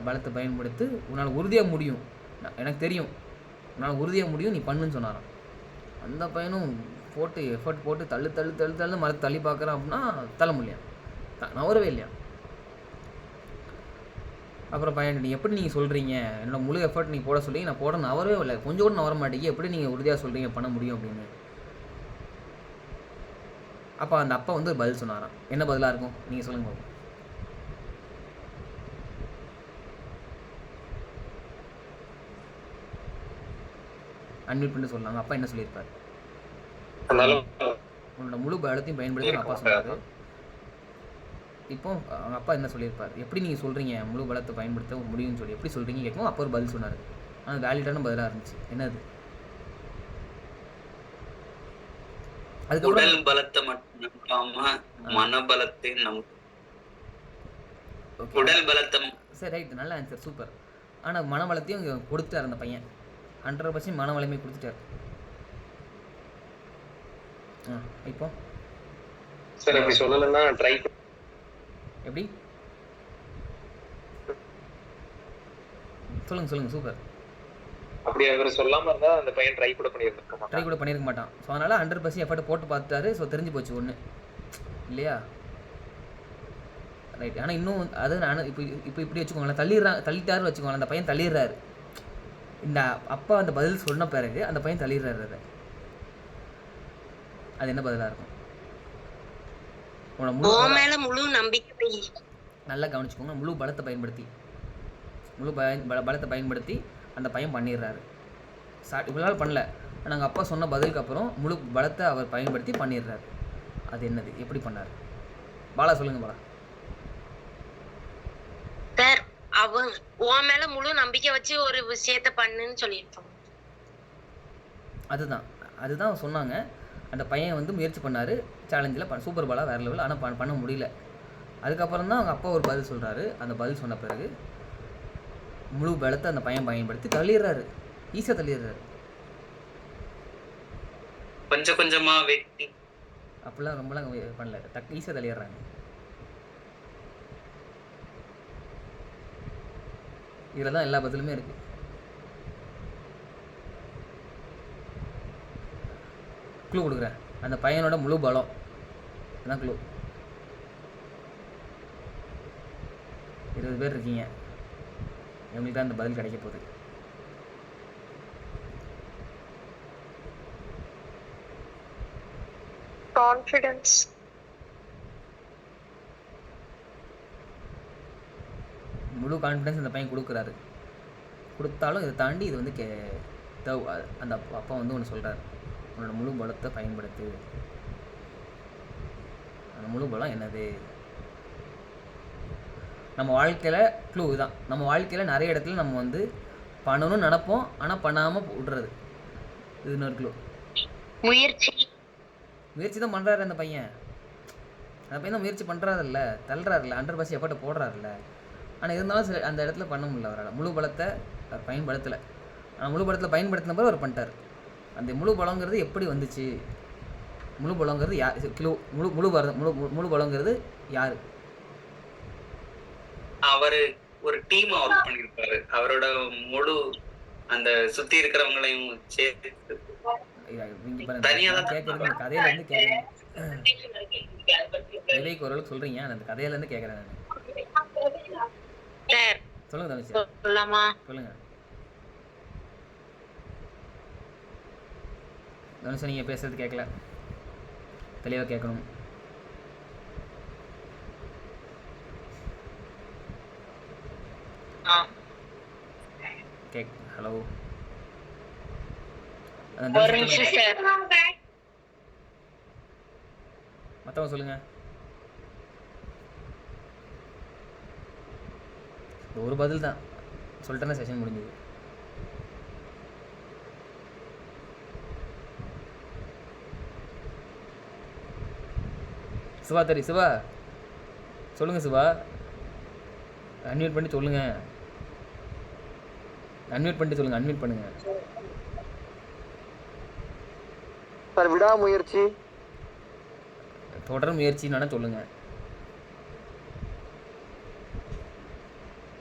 பலத்தை பயன்படுத்தி உன்னால் உறுதியாக முடியும், எனக்கு தெரியும், உன்னால் உறுதியாக முடியும், நீ பண்ணுன்னு சொன்னாராம். அந்த பையனும் போட்டு எஃபர்ட் போட்டு தள்ளு மரத்தை தள்ளி பார்க்குறான். அப்படின்னா தள்ள முடியலையா, நவரவே இல்லையா. அப்புறம் பையன், நீ எப்படி நீங்கள் சொல்கிறீங்க, என்னோட முழு எஃபர்ட் நீ போட சொல்லி நான் போட நவரவே இல்லை, கொஞ்சம் கூட நவர மாட்டேங்க, எப்படி நீங்கள் உறுதியாக சொல்கிறீங்க பண்ண முடியும் அப்படின்னு. அப்போ அந்த அப்பா வந்து பதில் சொன்னாராம். என்ன பதிலாக இருக்கும் நீங்கள் சொல்லுங்க பாப்போம். அன்மியூட் பண்ணி சொல்லலாம். அப்பா என்ன சொல்லியிருப்பார்? உன்னோட முழு பலத்தையும் பயன்படுத்தி அப்பா சொன்னார். இப்போ அவங்க அப்பா என்ன சொல்லியிருப்பார்? எப்படி நீங்கள் சொல்கிறீங்க முழு பலத்தை பயன்படுத்த முடியும்னு சொல்லி எப்படி சொல்கிறீங்க கேட்கும். அப்போ ஒரு பதில் சொன்னார். ஆனால் வேலிடான பதிலாக இருந்துச்சு. என்னது? உடல் பலத்தை மட்டும் நம்பாம மனபலத்தை உடல் பலத்தை. சரி, ரைட், நல்ல ஆன்சர், சூப்பர். ஆனால் மனபலத்தையும் கொடுத்துட்டார் அந்த பையன். 100% மனவளமே கொடுத்துட்டார். இப்போ சரி, அப்படி சொல்லலன்னா ட்ரை எப்படி சொல்லுங்க. சூப்பர். அப்படி அவர் சொல்லாம இருந்தா அந்த பையன் ட்ரை கூட பண்ணியிருக்க மாட்டான். ஸோ அதனால 100% எஃபர்ட் போட்டு பார்த்துட்டாரு. ஸோ தெரிஞ்சு போச்சு ஒன்று இல்லையா. ரைட். ஆனால் இன்னும் அது நான் இப்போ இப்படி வச்சுக்கோங்களேன், தள்ளிட்டாருன்னு வச்சுக்கோங்களேன். அந்த பையன் தள்ளிடுறாரு. இந்த அப்பா அந்த பதில் சொன்ன பிறகு அந்த பையன் தள்ளிடுறாரு. அது என்ன பதிலாக இருக்கும்? முழு நம்பிக்கை. நல்லா கவனிச்சுக்கோங்க. முழு பலத்தை பயன்படுத்தி அந்த பையன் பண்ணிடுறாரு. இவ்வளோ நாள் பண்ணல, நாங்கள் அப்பா சொன்ன பதிலுக்கு அப்புறம் முழு பலத்தை அவர் பயன்படுத்தி பண்ணிடுறாரு. அது என்னது? எப்படி பண்ணார்? பாலா சொல்லுங்க. பாலா. சார், அவங்க உன் மேல முழு நம்பிக்கை வச்சு ஒரு விஷயத்த பண்ணுன்னு சொல்லியிருப்பாங்க. அதுதான் சொன்னாங்க. அந்த பையன் வந்து முயற்சி பண்ணார் சேலஞ்சில். சூப்பர் பாலா, வேறு லெவல். ஆனால் பண்ண முடியல. அதுக்கப்புறம் தான் அவங்க அப்பா ஒரு பதில் சொல்கிறாரு. அந்த பதில் சொன்ன பிறகு முழு பலத்தை அந்த பையன் பயன்படுத்தி தள்ளிடுறாரு. ஈஸியாக தள்ளிடுறாரு. கொஞ்சமா வெட்டி அப்படிலாம் ரொம்பலாம் பண்ணல, ஈஸியாக தள்ளிடுறாங்க. இதில் தான் எல்லா பதிலுமே இருக்குது. க்ளூ கொடுக்குறேன். அந்த பையனோட முழு பலம் அதான் க்ளூ. 20 பேர் இருக்கீங்க, உங்களுக்கு தான் அந்த பதில் கிடைக்க போகுது. கான்ஃபிடன்ஸ். முழு கான்ஃபிடன்ஸ் அந்த பையன் கொடுக்குறாரு. கொடுத்தாலும் இதை தாண்டி இது வந்து அந்த அப்பா வந்து ஒன்று சொல்கிறார், உன்னோட முழு பலத்தை பயன்படுத்து. அந்த முழு பலம் என்னது? நம்ம வாழ்க்கையில் க்ளூ தான். நம்ம வாழ்க்கையில் நிறைய இடத்துல நம்ம வந்து பண்ணணும்னு நினைப்போம், ஆனால் பண்ணாமல் விடுறது. இது இன்னொரு க்ளூ. முயற்சி தான் பண்ணுறாரு அந்த பையன். அந்த பையன் தான் முயற்சி பண்ணுறாருல்ல, தள்ளுறாருல்ல, 100% எஃபர்ட்டை போடுறாருல்ல. ஆனால் இருந்தாலும் அந்த இடத்துல பண்ண முடியல அவரால். முழு பலத்தை அவர் பயன்படுத்தலை. ஆனால் முழு பலத்தில் பயன்படுத்தின பிறகு அவர் பண்ணிட்டார். அந்த முழு பலங்கிறது எப்படி வந்துச்சு? முழு பலங்கிறது யார்? முழு பலங்கிறது யார்? அவரு ஒரு டீம் ஒர்க் பண்ணிருப்பாரு. அவரோட முழு அந்த சுத்தி இருக்கிறவங்களையும் சேர்த்து தனியா கேட்கறது. அந்த கதையில இருந்து கேட்கறேன். விவேக் ஓரளவுக்கு சொல்றீங்க, அந்த கதையில இருந்து கேட்கறேன் நான். சொல்லுங்க தனுஷ். சொல்லுங்க தனுஷ், நீங்க பேசுறது கேட்கல, தெளிவா கேட்கணும். ஹலோ, மற்றவங்க சொல்லுங்க. இந்த ஒரு பதில் தான் சொல்லிட்டேன்னா செஷன் முடிஞ்சது. சிவா தெரி சிவா சொல்லுங்கள் சிவா, அன்மியூட் பண்ணி சொல்லுங்கள். அன்மியூட் பண்ணிட்டு சொல்லுங்கள், அன்மியூட் பண்ணுங்கள். சார் விடாமுயற்சி தொடர் முயற்சின்னு சொல்லுங்கள்.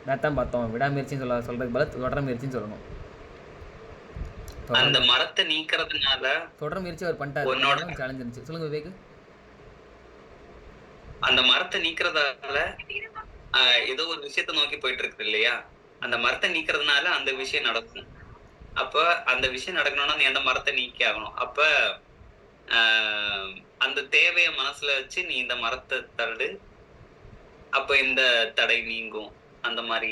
நான் தான் பார்த்தோம், விடாமுயற்சின்னு சொல்கிறதுக்கு பதில் தொடர் முயற்சின்னு சொல்லணும். அந்த மரத்தை நீக்கிறதுனால தொடர் முயற்சி அவர் பண்ணிட்டாரு, சேலஞ்ச் இருந்துச்சு. சொல்லுங்க விவேக். அந்த மரத்தை நீக்கிறதால ஏதோ ஒரு விஷயத்த நோக்கி போயிட்டு இருக்குது இல்லையா? அந்த மரத்தை நீக்கிறதுனால அந்த விஷயம் நடக்கும். அப்ப அந்த விஷயம் நடக்கணும்னா நீ அந்த மரத்தை நீக்கி ஆகணும். அப்ப அந்த தேவைய மனசுல வச்சு நீ இந்த மரத்தை தடு, அப்ப இந்த தடை நீங்கும். அந்த மாதிரி.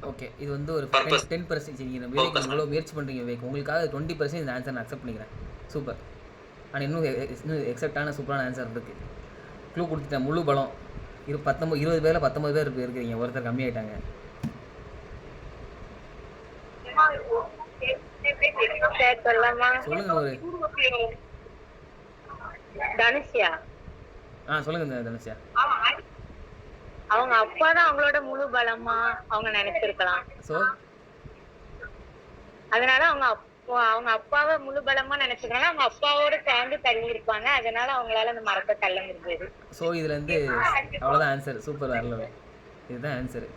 ஓகே, இது வந்து ஒரு 10% நீங்கள் விவேக் இவ்வளோ முயற்சி பண்ணுறீங்க விவேக், உங்களுக்காக 20% இந்த ஆன்சர் நான் அக்செப்ட் பண்ணிக்கிறேன். சூப்பர். ஆனால் இன்னும் எக்ஸப்டான சூப்பரான ஆன்சர் இருக்குது. க்ளூ கொடுத்துட்டேன். முழு பலம் 20 பேரில் 19 பேர் இருக்கிறீங்க, ஒருத்தர் கம்மியாயிட்டாங்க. சொல்லுங்க ஒரு தனுஷியா. சொல்லுங்க தனுஷியா. அவங்க அப்பா தான் அவங்களோட முழு பலமா அவங்க நினைச்சிருக்கலாம். சோ அதனால அவங்க அப்பாவை முழு பலமா நினைச்சிருக்காங்க, அவங்க அப்பாவோட சேர்ந்து தள்ளி இருப்பாங்க, அதனால அவங்களால அந்த மரத்தை தள்ள முடிஞ்சது. ஸோ இதுல இருந்து அவ்வளோதான் ஆன்சர். சூப்பர், வரல, இதுதான் ஆன்சரு.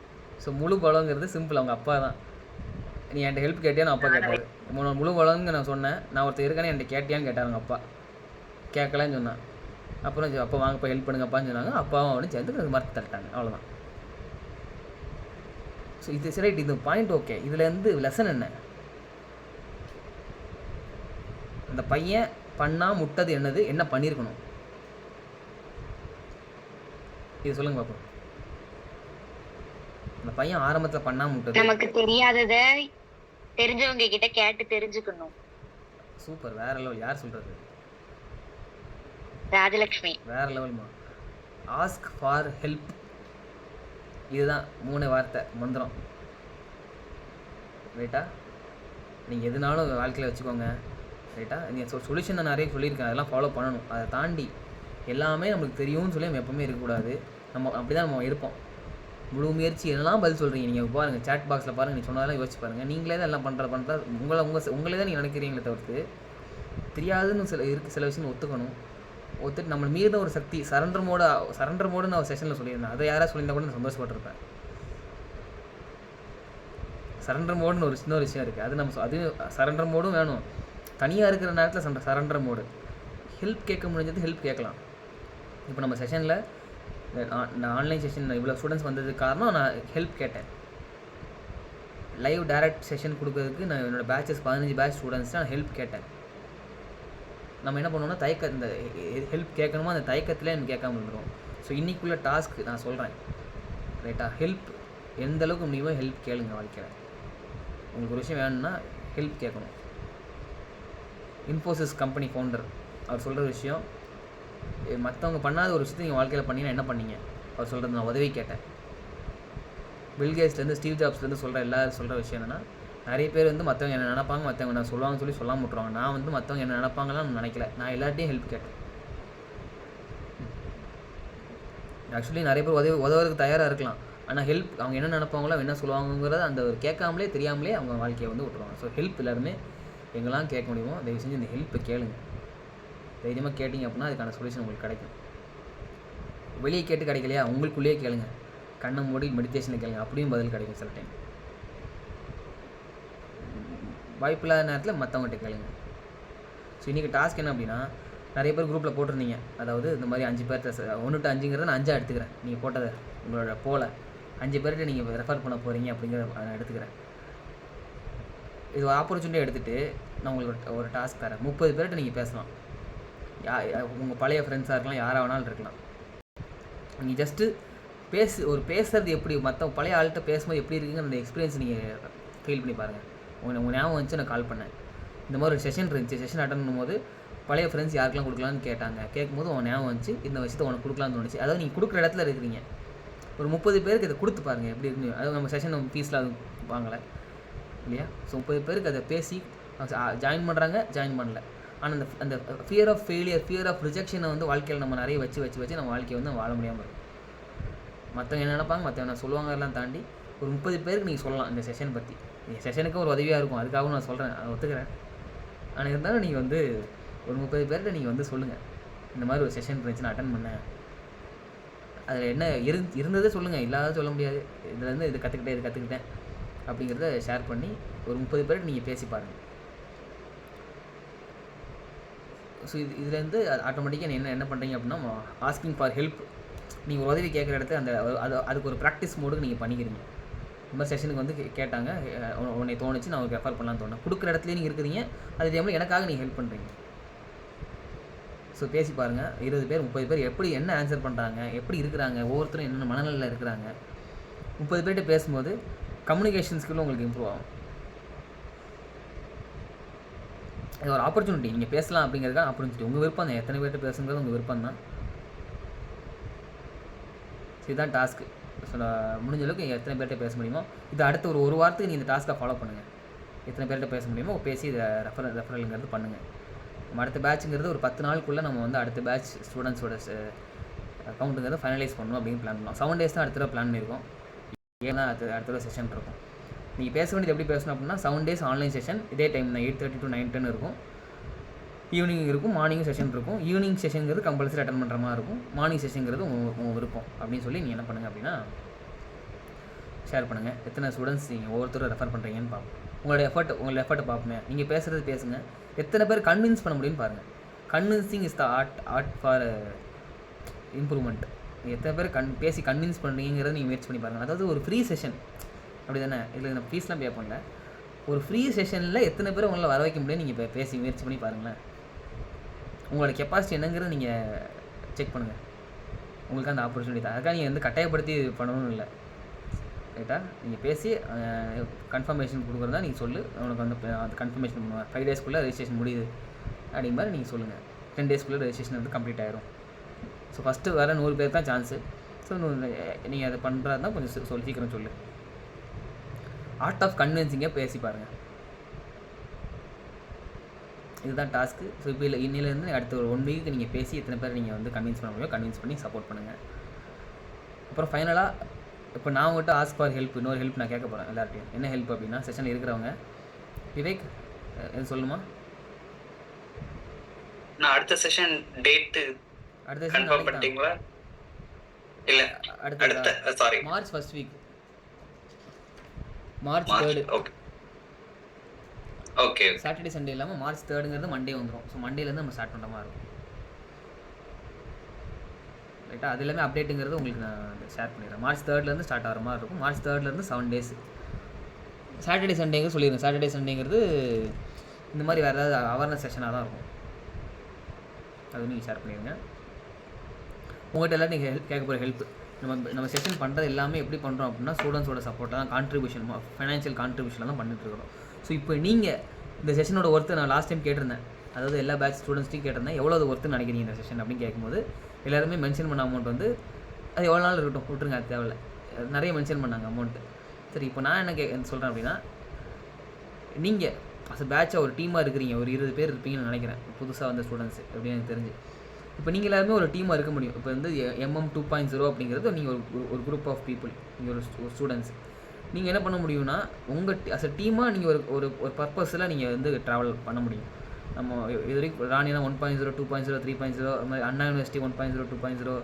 ஸோ முழு பலங்கிறது சிம்பிள், அவங்க அப்பா தான். நீ என்கிட்ட ஹெல்ப் கேட்டியா? நான் அப்பா கேட்டாரு. முழு பலங்க நான் சொன்னேன். நான் ஒருத்தர் இருக்கானே என்கிட்ட கேட்டியான்னு கேட்டார் அவங்க அப்பா. கேட்கலான்னு சொன்னான். அப்புறம் அப்பா வாங்கப்பா ஹெல்ப் பண்ணுங்கப்பான்னு சொன்னாங்க. அப்பாவும் அவனு சேர்ந்து மரத்தை தட்டாங்க. அவ்வளோதான். ஸோ இது சரி, இது பாயிண்ட் ஓகே. இதுலேருந்து லெசன் என்ன? அந்த பையன் பண்ணா முட்டது என்னது, என்ன பண்ணியிருக்கணும்? இது சொல்லுங்க பாப்போம். அந்த பையன் ஆரம்பத்தில் பண்ணா முட்டது நமக்கு தெரியாதத தெரிஞ்சவங்க கிட்ட கேட்டு தெரிஞ்சுக்கணும். சூப்பர், வேற லெவல். யார் சொல்றது? ராஜலட்சுமி. வேற லெவல்மா. ஆஸ்க் ஃபார் ஹெல்ப், இதுதான் 3 வார்த்தை மந்திரம். ரைட்டா? நீங்கள் எதுனாலும் வாழ்க்கையில் வச்சுக்கோங்க. ரைட்டா? நீங்கள் சொல்யூஷன் நான் நிறைய சொல்லியிருக்கேன், அதெல்லாம் ஃபாலோ பண்ணணும். அதை தாண்டி எல்லாமே நம்மளுக்கு தெரியும்னு சொல்லி நம்ம எப்பவுமே இருக்கக்கூடாது. நம்ம அப்படி தான் நம்ம இருப்போம். முழு முயற்சி எல்லாம் பதில் சொல்கிறீங்க. நீங்கள் பாருங்கள், சேட் பாக்ஸில் பாருங்கள், நீங்கள் சொன்னதெல்லாம் யோசிச்சு பாருங்கள். நீங்களே தான் எல்லாம் பண்ணுறா உங்களே தான் நீங்கள் நினைக்கிறீங்களே தவிர்த்து தெரியாதுன்னு சில விஷயம் ஒத்துக்கணும். ஒத்துட்டு நம்ம மீத ஒரு சக்தி சரண்டர் மோடு நான் ஒரு செஷனில் சொல்லியிருந்தேன். அதை யாராவது சொல்லியிருந்தா கூட நான் சந்தோஷப்பட்டிருப்பேன். சரண்டர் மோடுன்னு ஒரு சின்ன விஷயம் இருக்குது. அது நம்ம அது சரண்டர் மோடும் வேணும். தனியாக இருக்கிற நேரத்தில் சரண்டர் மோடு. ஹெல்ப் கேட்க முடிஞ்சது ஹெல்ப் கேட்கலாம். இப்போ நம்ம செஷனில் நான் ஆன்லைன் செஷன் இவ்வளோ ஸ்டூடெண்ட்ஸ் வந்ததுக்கு காரணம் நான் ஹெல்ப் கேட்டேன். லைவ் டைரக்ட் செஷன் கொடுக்கறதுக்கு நான் என்னோடய பேட்சஸ் 15 பேட்ச் ஸ்டூடெண்ட்ஸ் நான் ஹெல்ப் கேட்டேன். நம்ம என்ன பண்ணுவோம்னா இந்த ஹெல்ப் கேட்கணுமோ அந்த தயக்கத்தில் எனக்கு கேட்காம இருந்துடும். ஸோ இன்றைக்குள்ள டாஸ்க் நான் சொல்கிறேன். ரைட்டா? ஹெல்ப் எந்த அளவுக்கு முடியுமோ ஹெல்ப் கேளுங்க வாழ்க்கையில். உங்களுக்கு ஒரு விஷயம் வேணும்னா ஹெல்ப் கேட்கணும். இன்ஃபோசிஸ் கம்பெனி ஃபவுண்டர் அவர் சொல்கிற விஷயம், மற்றவங்க பண்ணாத ஒரு விஷயத்தை நீங்கள் வாழ்க்கையில் பண்ணிங்கன்னா என்ன பண்ணீங்க அவர் சொல்கிறது. நான் உதவி கேட்டேன். பில்கேட்ஸ்லேருந்து ஸ்டீவ் ஜாப்ஸ்லேருந்து எல்லோரும் சொல்கிற விஷயம் என்னென்னா, நிறைய பேர் மற்றவங்க என்ன நினைப்பாங்க, மற்றவங்க நான் சொல்லுவாங்கன்னு சொல்லாமல் விட்டுருவாங்க. நான் மற்றவங்க என்ன நினைப்பாங்கலாம் நினைக்கல. நான் எல்லார்ட்டையும் ஹெல்ப் கேட்டேன். ஆக்சுவலி நிறைய பேர் உதவுறதுக்கு தயாராக இருக்கலாம். ஆனால் ஹெல்ப் அவங்க என்ன நினைப்பாங்களோ என்ன சொல்லுவாங்கிறத அந்த ஒரு கேட்காமலே தெரியாமலே அவங்க வாழ்க்கையை விட்டுருவாங்க. ஸோ ஹெல்ப் எல்லாருமே எங்கெல்லாம் கேட்க முடியுமோ தயவு செஞ்சு இந்த ஹெல்ப்பை கேளுங்க. தைரியமாக கேட்டிங்க அப்படின்னா அதுக்கான சொல்யூஷன் உங்களுக்கு கிடைக்கும். வெளியே கேட்டு கிடைக்கலையா, உங்களுக்குள்ளேயே கேளுங்க. கண்ணை மூடி மெடிடேஷனில் கேளுங்க, அப்படியும் பதில் கிடைக்கும் சில டைம். வாய்ப்பில்லாத நேரத்தில் மற்றவங்ககிட்ட கேளுங்க. ஸோ இன்றைக்கி டாஸ்க் என்ன அப்படின்னா, நிறைய பேர் குரூப்பில் போட்டிருந்தீங்க. அதாவது இந்த மாதிரி 5 பேர்த்த 1 to 5ங்கிறத நான் 5 எடுத்துக்கிறேன். நீங்கள் போட்டதை உங்களோட 5 பேர்கிட்ட நீங்கள் ரெஃபர் பண்ண போகிறீங்க அப்படிங்கிறத நான் எடுத்துக்கிறேன். இது ஆப்பர்ச்சுனிட்டியாக எடுத்துகிட்டு நான் உங்களுக்கு ஒரு டாஸ்க் தரேன். 30 பேர்கிட்ட நீங்கள் பேசலாம். உங்கள் பழைய ஃப்ரெண்ட்ஸாக இருக்கலாம், யாராக வேணாலும் இருக்கலாம். நீங்கள் ஜஸ்ட்டு பேசுகிறது எப்படி, மற்ற பழைய ஆள்கிட்ட பேசும்போது எப்படி இருக்குங்கிற அந்த எக்ஸ்பீரியன்ஸ் நீங்கள் ஃபீல் பண்ணி பாருங்கள். உங்கள் ஞாபகம் வந்துச்சு நான் கால் பண்ணேன். இந்த மாதிரி ஒரு செஷன் இருந்துச்சு. செஷன் அட்டன் பண்ணும்போது பழைய ஃப்ரெண்ட்ஸ் யாருக்கெல்லாம் கொடுக்கலான்னு கேட்டாங்க. கேட்கும்போது உன் ஞாபகம் வந்துச்சு, இந்த விஷயத்தை உனக்கு கொடுக்கலான்னு தோணுச்சு. அதாவது நீங்கள் கொடுக்குற இடத்துல இருக்கிறீங்க. ஒரு 30 பேருக்கு இதை கொடுத்து பாருங்கள் எப்படி இருக்குன்னு. அது நம்ம செஷன் ஃபீஸில் அது வாங்கலை இல்லையா? ஸோ 30 பேருக்கு அதை பேசி ஜாயின் பண்ணுறாங்க, ஜாயின் பண்ணல. ஆனால் அந்த அந்த fear of failure, fear of ரிஜெக்ஷனை வந்து வாழ்க்கையில் நம்ம நிறைய வச்சு நம்ம வாழ்க்கையை வந்து வாழ முடியாமல் இருக்கும். மற்றவங்க என்ன நினைப்பாங்க, மற்றவங்க என்ன சொல்லுவாங்க எல்லாம் தாண்டி ஒரு 30 பேருக்கு நீங்கள் சொல்லலாம் இந்த செஷன் பற்றி. செஷனுக்கு ஒரு உதவியாக இருக்கும், அதுக்காகவும் நான் சொல்கிறேன், அதை ஒத்துக்கிறேன். ஆனால் இருந்தாலும் நீங்கள் வந்து ஒரு 30 பேர்கிட்ட நீங்கள் வந்து சொல்லுங்கள், இந்த மாதிரி ஒரு செஷன் இருந்துச்சு நான் அட்டன் பண்ணேன், அதில் என்ன இருந்ததே சொல்லுங்கள், இல்லாத சொல்ல முடியாது. இதுலேருந்து இது கற்றுக்கிட்டேன் அப்படிங்கிறத ஷேர் பண்ணி ஒரு 30 பேர்கிட்ட நீங்கள் பேசி பாருங்கள். ஸோ இதுலேருந்து ஆட்டோமேட்டிக்காக நீங்கள் என்ன பண்ணுறீங்க அப்படின்னா, ஆஸ்கிங் ஃபார் ஹெல்ப். நீங்கள் உதவி கேட்குற இடத்துல அதுக்கு ஒரு ப்ராக்டிஸ் மோடுக்கு நீங்கள் பண்ணிக்கிறீங்க. இந்த மாதிரி செஷனுக்கு வந்து கேட்டாங்க, உன்னை தோணுச்சு, நான் உங்களுக்கு ரெஃபர் பண்ணலான்னு தோணும். கொடுக்குற இடத்துலேயே நீங்கள் இருக்கிறீங்க, அதே டைமில் எனக்காக நீங்கள் ஹெல்ப் பண்ணுறீங்க. ஸோ பேசி பாருங்கள். 20 பேர் 30 பேர் எப்படி என்ன ஆன்சர் பண்ணுறாங்க, எப்படி இருக்கிறாங்க, ஒவ்வொருத்தரும் என்னென்ன மனநிலையில் இருக்கிறாங்க. 30 பேர்கிட்ட பேசும்போது கம்யூனிகேஷன் ஸ்கில்லும் உங்களுக்கு இம்ப்ரூவ் ஆகும். இது ஒரு ஆப்பர்ச்சுனிட்டி, நீங்கள் பேசலாம் அப்படிங்கிறதுக்கான ஆப்பர்ச்சுனிட்டி. உங்கள் விருப்பம் தான், எத்தனை பேர்கிட்ட பேசுங்கிறது உங்கள் விருப்பம் தான். இதுதான் டாஸ்க்கு. ஸோ முடிஞ்ச அளவுக்கு எத்தனை பேர்கிட்ட பேச முடியுமோ, இது அடுத்த ஒரு வாரத்துக்கு நீங்கள் இந்த டாஸ்க்கை ஃபாலோ பண்ணுங்கள். எத்தனை பேர்கிட்ட பேச முடியுமோ பேசி இதை ரெஃபரலுங்கிறது பண்ணுங்கள். நம்ம அடுத்த பேட்சுங்கிறது ஒரு 10 நாளுக்குள்ளே நம்ம வந்து அடுத்த பேட்ச் ஸ்டூடெண்ட்ஸோட அக்கௌண்ட்டுங்கிறத ஃபைனலைஸ் பண்ணணும் அப்படின்னு பிளான் பண்ணோம். 7 days தான் அடுத்த பிளான் பண்ணியிருக்கோம். ஏன்னா அடுத்த செஷன் இருக்கும். நீங்கள் பேச வேண்டியது எப்படி பேசணும் அப்படின்னா, 7 days ஆன்லைன் செஷன், இதே டைம் தான் 8:30 to 9:10 இருக்கும். ஈவினிங் இருக்கும், மார்னிங் செஷன் இருக்கும். ஈவினிங் செஷனுங்கிறது கம்பல்சரி அட்டன் பண்ணுற மாதிரி இருக்கும். மார்னிங் செஷனுங்கிறது உங்கள் விருப்பம் அப்படின்னு சொல்லி நீங்கள் என்ன பண்ணுங்கள் அப்படின்னா ஷேர் பண்ணுங்கள். எத்தனை ஸ்டூடெண்ட்ஸ் நீங்கள் ஒவ்வொருத்தரும் ரெஃபர் பண்ணுறீங்கன்னு பார்ப்போம். உங்களோட எஃபர்ட்டை பார்ப்போமே. நீங்கள் பேசுகிறது பேசுங்க, எத்தனை பேர் கன்வின்ஸ் பண்ண முடியும்னு பாருங்கள். Convincing is the art for improvement. எத்தனை பேர் பேசி கன்வின்ஸ் பண்ணுறீங்கிறத நீங்கள் முயற்சி பண்ணி பாருங்கள். அதாவது ஒரு ஃப்ரீ செஷன் அப்படி தானே, இதில் நம்ம ஃபீஸ்லாம் பே பண்ணல. ஒரு ஃப்ரீ செஷனில் எத்தனை பேர் உங்களை வர வைக்க முடியும் நீங்கள் பேசி முயற்சி பண்ணி பாருங்களேன். உங்களோட கெப்பாசிட்டி என்னங்கிறத நீங்கள் செக் பண்ணுங்கள். உங்களுக்கு அந்த ஆப்பர்ச்சுனிட்டி தான். அதுக்காக நீங்கள் வந்து கட்டாயப்படுத்தி பண்ணணும்னு இல்லை, ரைட்டா? நீங்கள் பேசி கன்ஃபர்மேஷன் கொடுக்குறதா நீங்கள் சொல்லு, உனக்கு வந்து அந்த கன்ஃபர்மேஷன் பண்ணுவேன், 5 daysக்குள்ளே ரெஜிஸ்ட்ரேஷன் முடியுது அப்படிங்கிற மாதிரி நீங்கள் சொல்லுங்கள். 10 daysக்குள்ளே ரெஜிஸ்ட்ரேஷன் வந்து கம்ப்ளீட் ஆகிரும். ஸோ ஃபஸ்ட்டு வர 100 பேர் தான் சான்ஸு. ஸோ நீங்கள் அதை பண்ணுறதா கொஞ்சம் சீக்கிரம் சொல்லு. ஆர்ட் ஆஃப் கன்வின்சிங்கை பேசி பாருங்கள். இதுதான் டாஸ்க்கு. ஸோ இப்போ இன்னிலேருந்து அடுத்த ஒரு 1 week நீங்கள் பேசி எத்தனை பேர் நீங்கள் வந்து கன்வின்ஸ் பண்ண முடியும் கன்வின்ஸ் பண்ணி சப்போர்ட் பண்ணுங்கள். அப்புறம் ஃபைனலாக இப்போ நான் உங்கள்கிட்ட ஆஸ்க் ஃபார் ஹெல்ப், இன்னொரு ஹெல்ப் நான் கேட்க போகிறேன் எல்லார்ட்டையும். என்ன ஹெல்ப் அப்படின்னா, செஷனில் இருக்கிறவங்க விவேக் எது சொல்லுமா? நான் அடுத்த செஷன் டேட்டு கன்ஃபார்ம் பண்ணிட்டீங்களா? இல்ல அடுத்த sorry March first week, March 3rd. Okay Saturday Sunday இல்லாமல் மார்ச் 3ங்கிறது மண்டே வந்துடும். ஸோ மண்டேலேருந்து நம்ம ஸ்டார்ட் பண்ணுற மாதிரி இருக்கும், ரைட்டா? அது எல்லாமே அப்டேட்டுங்கிறது உங்களுக்கு நான் ஷேர் பண்ணிடுறேன். மார்ச் 3லேருந்து ஸ்டார்ட் ஆகிற மாதிரி இருக்கும். மார்ச் 3லேருந்து 7 days. சாட்டர்டே சண்டேங்கிறது சொல்லிடுங்க. சாட்டர்டே சண்டேங்கிறது இந்த மாதிரி வேறு ஏதாவது அவேர்னஸ் செஷனாக தான் இருக்கும், அது நீங்கள் ஷேர் பண்ணிடுங்க. உங்கள்கிட்ட எல்லாம் நீங்கள் கேட்க போகிற ஹெல்ப், நம்ம செஷன் பண்ணுறது எல்லாமே எப்படி பண்ணுறோம் அப்படின்னா ஸ்டூடெண்ட்ஸோட சப்போர்ட்டாக தான், கான்ட்ரிபியூஷன், ஃபைனான்ஷியல் கான்ட்ரிபியூஷன் தான் பண்ணிட்டுருக்கிறோம். ஸோ இப்போ நீங்கள் இந்த செஷனோட ஒர்த்து நான் லாஸ்ட் டைம் கேட்டிருந்தேன், அதாவது எல்லா பேட்ச் ஸ்டூடெண்ட்ஸ்ட்டையும் கேட்டிருந்தேன், எவ்வளோ அது ஒர்த்துன்னு நினைக்கிறீங்க இந்த செஷன் அப்படின்னு கேட்கும்போது எல்லாருமே மென்ஷன் பண்ண அமௌண்ட் வந்து அது எவ்வளோ நாள் இருக்கட்டும், விட்டுருங்க, அது தேவையில்லை, நிறைய மென்ஷன் பண்ணாங்க அமௌண்ட்டு. சரி, இப்போ நான் என்ன சொல்கிறேன் அப்படின்னா, நீங்கள் அஸ் பேட்சாக ஒரு டீமாக இருக்கிறீங்க, ஒரு 20 பேர் இருப்பீங்கன்னு நினைக்கிறேன் புதுசாக வந்த ஸ்டூடெண்ட்ஸ் அப்படின்னு எனக்கு தெரிஞ்சு. இப்போ நீங்கள் எல்லாருமே ஒரு டீமாக இருக்க முடியும். இப்போ வந்து MM 2.0 அப்படிங்கிறது நீங்கள் ஒரு குரூப் ஆஃப் பீப்புள், நீங்கள் ஒரு ஸ்டூடெண்ட்ஸ். நீங்கள் என்ன பண்ண முடியும்னா, உங்கள் அஸ் அ டீமாக நீங்கள் ஒரு பர்பஸில் நீங்கள் வந்து ட்ராவல் பண்ண முடியும். நம்ம இது வரைக்கும் ராணினா 1.0, 2.0, 3.0, அது மாதிரி அண்ணா யூனிவர்சிட்டி 1.0, 2.0,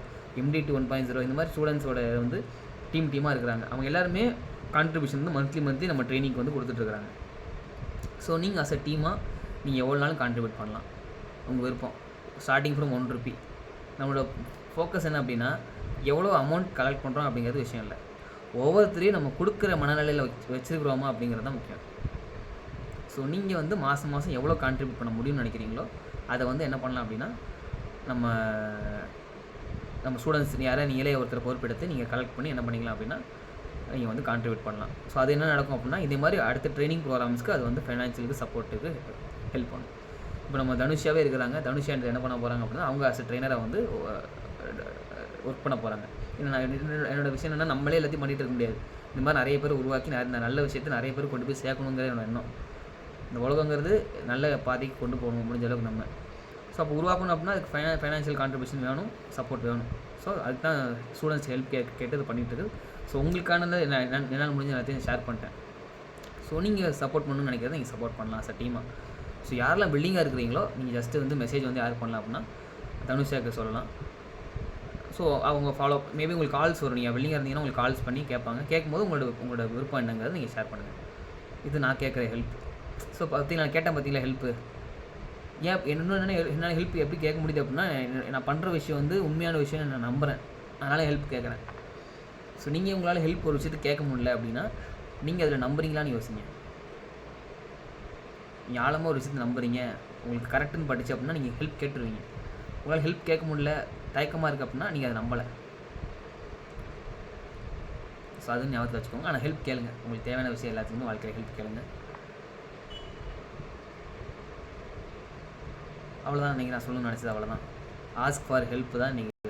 MDT 1.0, இந்த மாதிரி ஸ்டூடெண்ட்ஸோட வந்து டீமாக இருக்கிறாங்க. அவங்க எல்லாருமே கான்ட்ரிபியூஷன் வந்து மந்த்லி நம்ம ட்ரைனிங்க்கு வந்து கொடுத்துட்ருக்குறாங்க. ஸோ நீங்கள் அஸ் அ டீமாக நீங்கள் எவ்வளோ நாளும் கான்ட்ரிபியூட் பண்ணலாம், உங்கள் விருப்பம். Starting from 1 rupee. நம்மளோட ஃபோக்கஸ் என்ன அப்படின்னா, எவ்வளோ அமௌண்ட் கலெக்ட் பண்ணுறோம் அப்படிங்கிறது விஷயம் இல்லை, ஒவ்வொருத்தரையும் நம்ம கொடுக்குற மனநிலையில் வச்சுருக்கிறோமா அப்படிங்கிறது தான் முக்கியம். ஸோ நீங்கள் வந்து மாதம் எவ்வளோ கான்ட்ரிபியூட் பண்ண முடியும்னு நினைக்கிறீங்களோ அதை வந்து என்ன பண்ணலாம் அப்படின்னா, நம்ம ஸ்டூடெண்ட்ஸ் யாராவது நீங்களே ஒருத்தர் பொறுப்பெடுத்து நீங்கள் கலெக்ட் பண்ணி என்ன பண்ணிக்கலாம் அப்படின்னா நீங்கள் வந்து கான்ட்ரிபியூட் பண்ணலாம். ஸோ அது என்ன நடக்கும் அப்படின்னா, இதே மாதிரி அடுத்த ட்ரைனிங் ப்ரோக்ராம்ஸ்க்கு அது வந்து ஃபைனான்ஷியலுக்கு சப்போர்ட்டுக்கு ஹெல்ப் பண்ணும். இப்போ நம்ம தனுஷியாவே இருக்கிறாங்க, தனுஷியா என்ன பண்ண போகிறாங்க அப்படின்னா, அவங்க அஸ் அ ட்ரெயினரை வந்து ஒர்க் பண்ண போகிறாங்க. என்னோட விஷயம் என்னென்னா, நம்மளே எல்லாத்தையும் பண்ணிகிட்டு இருக்க முடியாது. இந்த மாதிரி நிறைய பேர் உருவாக்கி நல்ல விஷயத்தை நிறைய பேர் கொண்டு போய் சேர்க்கணுங்கிற என்னோட எண்ணம். இந்த உலகங்கிறது நல்ல பாதைக்கு கொண்டு போகணும் முடிஞ்ச அளவுக்கு நம்ம. ஸோ அப்போ உருவாக்கணும் அப்படின்னா அதுக்கு ஃபைனான்ஷியல் கான்ட்ரிபியூஷன் வேணும், சப்போர்ட் வேணும். ஸோ அதுக்கு தான் ஸ்டூடெண்ட்ஸ் ஹெல்ப் கேட்டு இது பண்ணிகிட்டு இருக்குது. ஸோ உங்களுக்கானதை என்னால் முடிஞ்ச எல்லாத்தையும் ஷேர் பண்ணிட்டேன். ஸோ நீங்கள் சப்போர்ட் பண்ணணும்னு நினைக்கிறத நீங்கள் சப்போர்ட் பண்ணலாம் சார் டீமாக. ஸோ யாரெல்லாம் பில்டிங்காக இருக்கிறீங்களோ நீங்கள் ஜஸ்ட்டு வந்து மெசேஜ் வந்து யார் பண்ணலாம் அப்படின்னா தனுஷாக்கு சொல்லலாம். ஸோ அவங்க மேபி உங்களுக்கு கால்ஸ் வரும். நீங்கள் பில்டிங்காக இருந்தீங்கன்னா உங்களுக்கு கால்ஸ் பண்ணி கேட்பாங்க. கேட்கும்போது உங்களோட விருப்பம் என்னங்கிறத நீங்கள் ஷேர் பண்ணுங்கள். இது நான் கேட்குற ஹெல்ப். ஸோ நான் கேட்டேன் பார்த்தீங்களா ஹெல்ப்பு. ஏன் என்னால் ஹெல்ப் எப்படி கேட்க முடியுது அப்படின்னா, நான் பண்ணுற விஷயம் வந்து உண்மையான விஷயம் நான் நம்புகிறேன், அதனால் ஹெல்ப் கேட்குறேன். ஸோ நீங்கள் உங்களால் ஹெல்ப் ஒரு விஷயத்தை கேட்க முடியல அப்படின்னா நீங்கள் அதில் நம்புறீங்களான்னு யோசிங்க. நீங்கள் ஆழமாக ஒரு விஷயத்தை நம்புறீங்க, உங்களுக்கு கரெக்டுன்னு படிச்சு அப்படின்னா நீங்கள் ஹெல்ப் கேட்டுருவீங்க. உங்களால் ஹெல்ப் கேட்க முடியல, தயக்கமாக இருக்குது அப்படின்னா நீங்கள் அதை நம்பலை. ஸோ அதுவும் ஞாபகத்தில் வச்சுக்கோங்க. ஆனால் ஹெல்ப் கேளுங்க. உங்களுக்கு தேவையான விஷயம் எல்லாத்துக்குமே வாழ்க்கையில் ஹெல்ப் கேளுங்க. அவ்வளோதான். நீங்கள் நான் சொல்லணும்னு நினச்சது அவ்வளோதான். ஆஸ்க் ஃபார் ஹெல்ப் தான் நீங்கள்